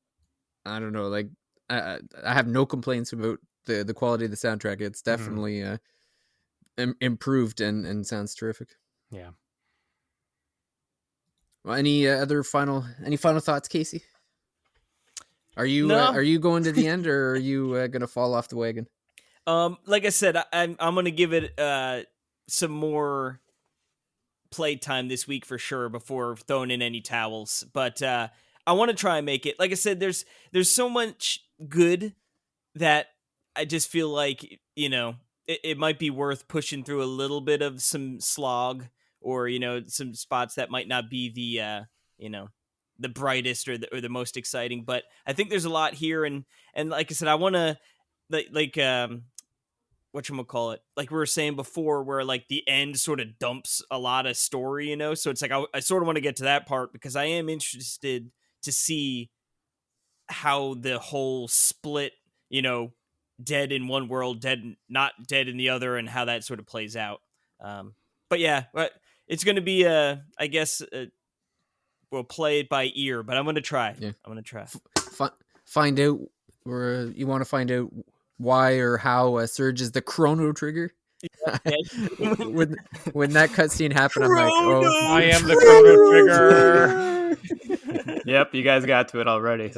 Speaker 1: I don't know. Like I have no complaints about the quality of the soundtrack. It's definitely improved and sounds terrific.
Speaker 2: Yeah.
Speaker 1: Well, any final thoughts, Casey? Are you going to the end, or are you gonna fall off the wagon?
Speaker 4: Like I said, I'm gonna give it some more play time this week for sure before throwing in any towels. But I want to try and make it. Like I said, there's so much good that I just feel like it might be worth pushing through a little bit of some slog, or some spots that might not be the brightest or the most exciting. But I think there's a lot here, and like I said, I want to whatchamacallit, like we were saying before, where like the end sort of dumps a lot of story, so it's like I sort of want to get to that part because I am interested to see how the whole split, dead in one world, not dead in the other, and how that sort of plays out. But yeah, it's going to be I guess we'll play it by ear, but I'm going to try.
Speaker 1: Yeah.
Speaker 4: I'm going to try.
Speaker 1: Find out, or you want to find out why or how Surge is the Chrono Trigger. when that cutscene happened, I'm like, oh,
Speaker 2: I am the Chrono Trigger.
Speaker 3: Yep, you guys got to it already.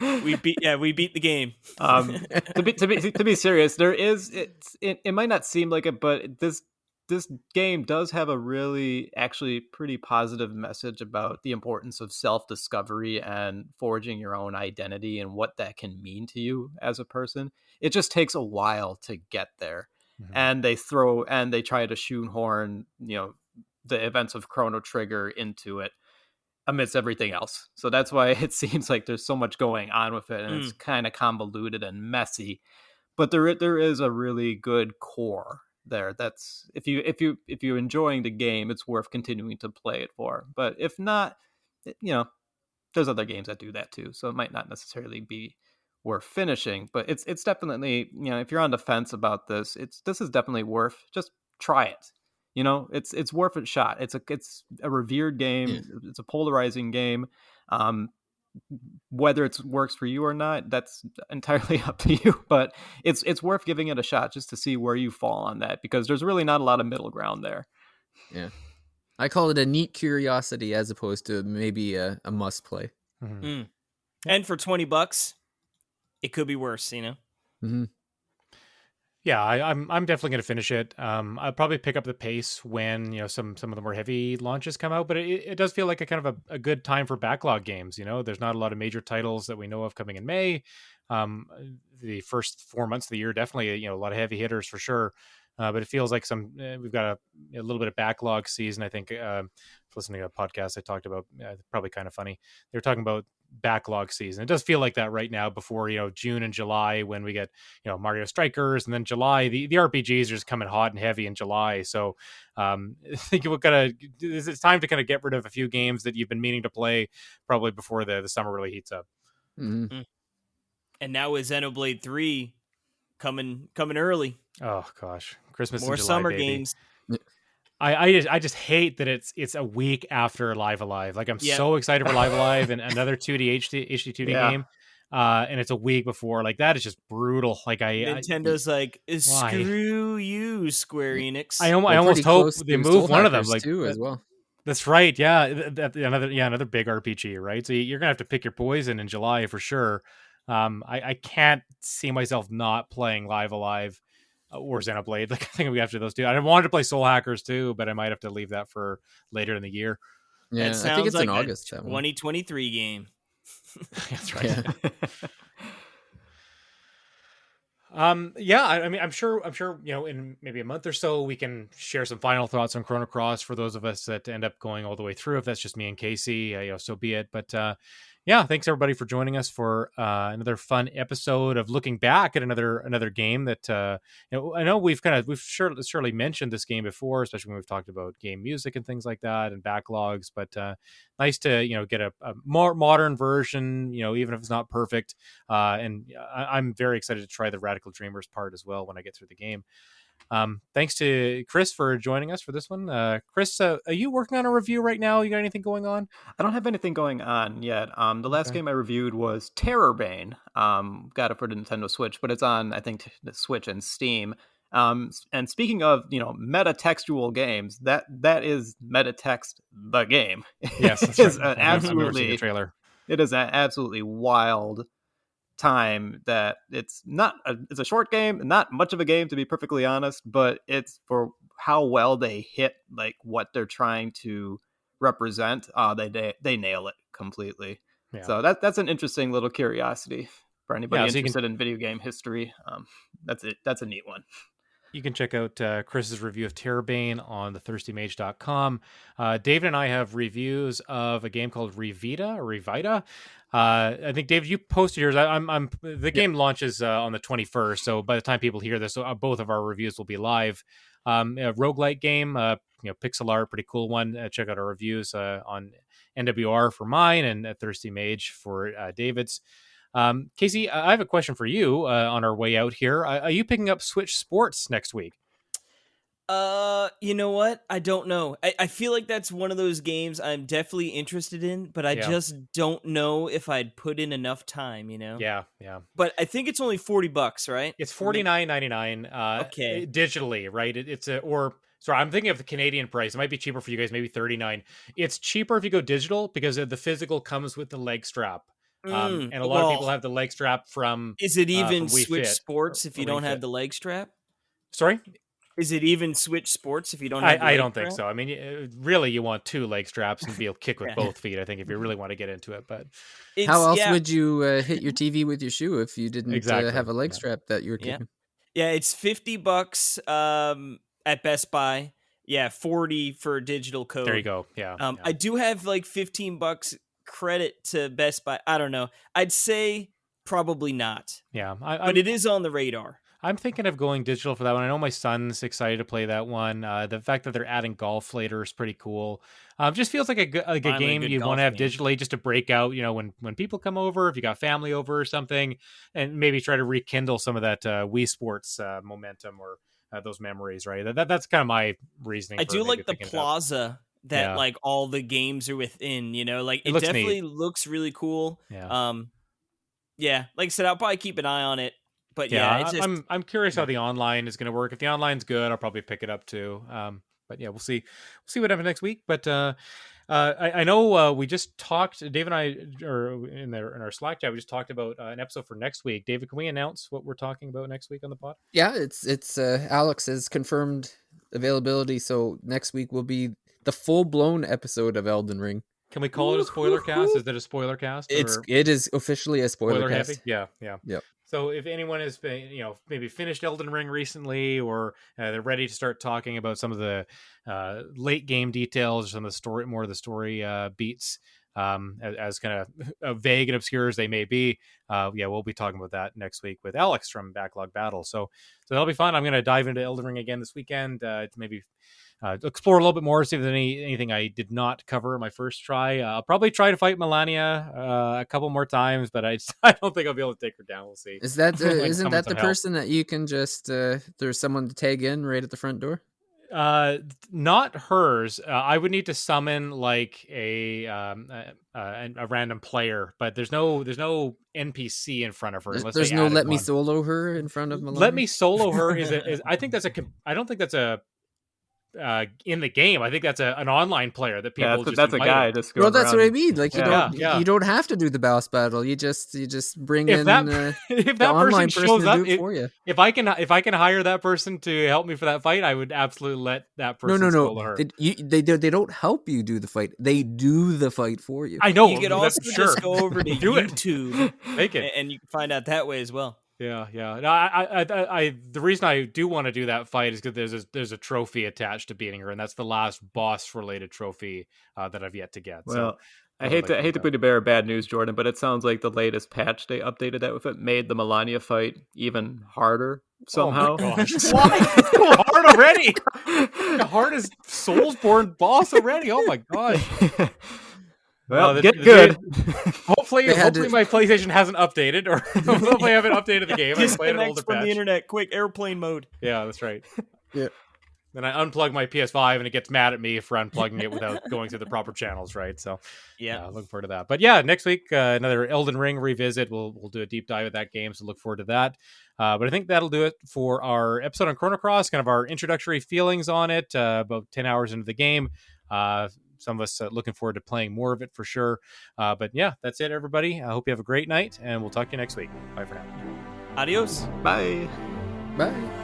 Speaker 4: We beat the game.
Speaker 3: To be serious, it might not seem like it, but this game does have a really actually pretty positive message about the importance of self-discovery and forging your own identity and what that can mean to you as a person. It just takes a while to get there. Mm-hmm. And they try to shoehorn, the events of Chrono Trigger into it amidst everything else. So that's why it seems like there's so much going on with it, and it's kind of convoluted and messy. But there is a really good core there. That's if you're enjoying the game, it's worth continuing to play it for. But if not, there's other games that do that too, so it might not necessarily be worth finishing. But it's definitely, if you're on the fence about this is definitely worth just try it. It's worth a shot. It's a revered game. Yeah. It's a polarizing game. Whether it works for you or not, that's entirely up to you, but it's worth giving it a shot just to see where you fall on that, because there's really not a lot of middle ground there.
Speaker 1: Yeah. I call it a neat curiosity as opposed to maybe a must play.
Speaker 4: Mm-hmm. And for $20, it could be worse,
Speaker 1: Mm-hmm.
Speaker 2: Yeah, I'm definitely going to finish it. I'll probably pick up the pace when some of the more heavy launches come out, but it does feel like a kind of a good time for backlog games. There's not a lot of major titles that we know of coming in May. The first 4 months of the year, definitely a lot of heavy hitters for sure. But it feels like we've got a little bit of backlog season. I think listening to a podcast I talked about, probably kind of funny. They were talking about backlog season. It does feel like that right now before June and July, when we get Mario Strikers, and then July the RPGs are just coming hot and heavy in July. So I think it's time to kind of get rid of a few games that you've been meaning to play probably before the summer really heats up.
Speaker 1: Mm-hmm.
Speaker 4: And now with Xenoblade 3 coming early.
Speaker 2: Oh gosh, Christmas
Speaker 4: More
Speaker 2: in July,
Speaker 4: summer
Speaker 2: baby.
Speaker 4: games.
Speaker 2: I just hate that it's a week after Live Alive. Like I'm so excited for Live Alive and another 2D HD2D game. And it's a week before. Like that is just brutal. Like
Speaker 4: Nintendo's like,
Speaker 2: why?
Speaker 4: screw you, Square Enix.
Speaker 2: I almost hope
Speaker 1: close
Speaker 2: they
Speaker 1: to
Speaker 2: move
Speaker 1: Soul
Speaker 2: one of them.
Speaker 1: Hackers
Speaker 2: Like
Speaker 1: too, as well.
Speaker 2: That's right. Yeah, another big RPG, right? So you're gonna have to pick your poison in July for sure. I can't see myself not playing Live Alive or Xenoblade. Like I think I'm after those two. I wanted to play Soul Hackers too, but I might have to leave that for later in the year.
Speaker 1: Yeah,
Speaker 4: That sounds
Speaker 1: I think it's
Speaker 4: like
Speaker 1: in August.
Speaker 4: a
Speaker 1: That one.
Speaker 4: 2023 game.
Speaker 2: That's right.
Speaker 1: Yeah.
Speaker 2: I mean, I'm sure, in maybe a month or so, we can share some final thoughts on Chrono Cross for those of us that end up going all the way through. If that's just me and Casey, so be it. But yeah, thanks everybody for joining us for another fun episode of looking back at another game that I know we've surely mentioned this game before, especially when we've talked about game music and things like that and backlogs. But nice to get a more modern version, even if it's not perfect. And I'm very excited to try the Radical Dreamers part as well when I get through the game. Thanks to Chris for joining us for this one. Chris, are you working on a review right now? You got anything going on?
Speaker 3: I don't have anything going on yet. The last game I reviewed was Terrorbane. Got it for the Nintendo Switch, but it's on, I think, the Switch and Steam. And speaking of, metatextual games, that is Metatext the game.
Speaker 2: Yes, that's
Speaker 3: It's
Speaker 2: right. I've never seen the trailer.
Speaker 3: It is an absolutely wild time that it's a short game, not much of a game to be perfectly honest, but it's for how well they hit like what they're trying to represent. They nail it completely.
Speaker 2: Yeah.
Speaker 3: So that's an interesting little curiosity for anybody interested in video game history. That's a neat one.
Speaker 2: You can check out Chris's review of Terrorbane on thethirstymage.com. David and I have reviews of a game called Revita. I think, David, you posted yours. The game launches on the 21st, so by the time people hear this, both of our reviews will be live. A roguelike game, pixel art, pretty cool one. Check out our reviews on NWR for mine and Thirsty Mage for David's. Casey, I have a question for you on our way out here. Are you picking up Switch Sports next week?
Speaker 4: You know what? I don't know. I feel like that's one of those games I'm definitely interested in, but I just don't know if I'd put in enough time,
Speaker 2: Yeah.
Speaker 4: But I think it's only $40, right?
Speaker 2: It's $49.99
Speaker 4: okay.
Speaker 2: Digitally, right? Sorry, I'm thinking of the Canadian price. It might be cheaper for you guys, maybe $39. It's cheaper if you go digital because the physical comes with the leg strap. And a lot of people have the leg strap from.
Speaker 4: Is it even
Speaker 2: Switch
Speaker 4: Fit Sports if you don't have the leg strap?
Speaker 2: Sorry?
Speaker 4: Is it even Switch Sports if you don't have the leg
Speaker 2: I don't
Speaker 4: strap?
Speaker 2: think so. I mean, really, you want two leg straps and be able to kick with both feet, I think, if you really want to get into it. But
Speaker 1: how else would you hit your TV with your shoe if you didn't have a leg strap that you were kicking?
Speaker 4: Yeah, it's $50 at Best Buy. Yeah, $40 for a digital code.
Speaker 2: There you go. Yeah.
Speaker 4: I do have like $15 credit to Best Buy. I don't know. I'd say probably not.
Speaker 2: Yeah.
Speaker 4: But it is on the radar.
Speaker 2: I'm thinking of going digital for that one. I know my son's excited to play that one. The fact that they're adding golf later is pretty cool. Just feels like a game you want to have digitally just to break out, when people come over, if you got family over or something, and maybe try to rekindle some of that Wii Sports momentum or those memories, right? That's kind of my reasoning.
Speaker 4: I do like the plaza that like all the games are within, like it definitely looks really cool.
Speaker 2: Yeah.
Speaker 4: Like I said, I'll probably keep an eye on it. But
Speaker 2: I'm curious how the online is going to work. If the online's good, I'll probably pick it up too. But yeah, we'll see what happens next week. But I know we just talked, Dave and I, or in our Slack chat, we just talked about an episode for next week. David, can we announce what we're talking about next week on the pod?
Speaker 1: Yeah, it's Alex has confirmed availability, so next week will be the full-blown episode of Elden Ring.
Speaker 2: Can we call it a spoiler cast? Is it a spoiler cast?
Speaker 1: It is officially a spoiler cast.
Speaker 2: Heavy? Yeah.
Speaker 1: Yep.
Speaker 2: So if anyone has been, maybe finished Elden Ring recently, or they're ready to start talking about some of the late game details, or some of the story, more of the story beats, as kind of vague and obscure as they may be, we'll be talking about that next week with Alex from Backlog Battle. So that'll be fun. I'm going to dive into Elden Ring again this weekend to maybe explore a little bit more, see if there's anything I did not cover in my first try. I'll probably try to fight Melania a couple more times, but I don't think I'll be able to take her down. We'll see.
Speaker 1: Is that isn't that the person that you can just there's someone to tag in right at the front door?
Speaker 2: Not hers. I would need to summon like a random player, but there's no NPC in front of her.
Speaker 1: There's no let me solo her in front of Melania.
Speaker 2: Let me solo her is I think that's I don't think that's a in the game. I think that's an online player that people
Speaker 3: that's a guy just going
Speaker 1: that's
Speaker 3: around.
Speaker 1: what I mean. Like you don't have to do the boss battle. You just bring in
Speaker 2: if that person shows up
Speaker 1: for you.
Speaker 2: If I can hire that person to help me for that fight, I would absolutely let that person solo her.
Speaker 1: They don't help you do the fight. They do the fight for you.
Speaker 2: I know.
Speaker 4: You could also just go over to YouTube
Speaker 2: Make it.
Speaker 4: and you can find out that way as well.
Speaker 2: Yeah. No, I the reason I do want to do that fight is because there's a trophy attached to beating her, and that's the last boss related trophy that I've yet to get.
Speaker 3: Well,
Speaker 2: so
Speaker 3: I hate to put you bear bad news, Jordan, but it sounds like the latest patch they updated that with it made the Melania fight even harder somehow.
Speaker 2: Oh my gosh. Why? It's so hard already. The hardest Soulsborne boss already. Oh my gosh.
Speaker 3: Well, get good.
Speaker 2: Hopefully my PlayStation hasn't updated, or hopefully I haven't updated the game.
Speaker 4: Disconnect from the internet, quick, airplane mode.
Speaker 2: Yeah, that's right.
Speaker 1: Yeah.
Speaker 2: Then I unplug my PS5 and it gets mad at me for unplugging it without going through the proper channels, right? So looking forward to that. But yeah, next week another Elden Ring revisit. We'll do a deep dive at that game, so look forward to that. But I think that'll do it for our episode on Chrono Cross. Kind of our introductory feelings on it. About 10 hours into the game. Some of us looking forward to playing more of it for sure. But yeah, that's it, everybody. I hope you have a great night, and we'll talk to you next week. Bye for now.
Speaker 4: Adios.
Speaker 3: Bye.
Speaker 1: Bye.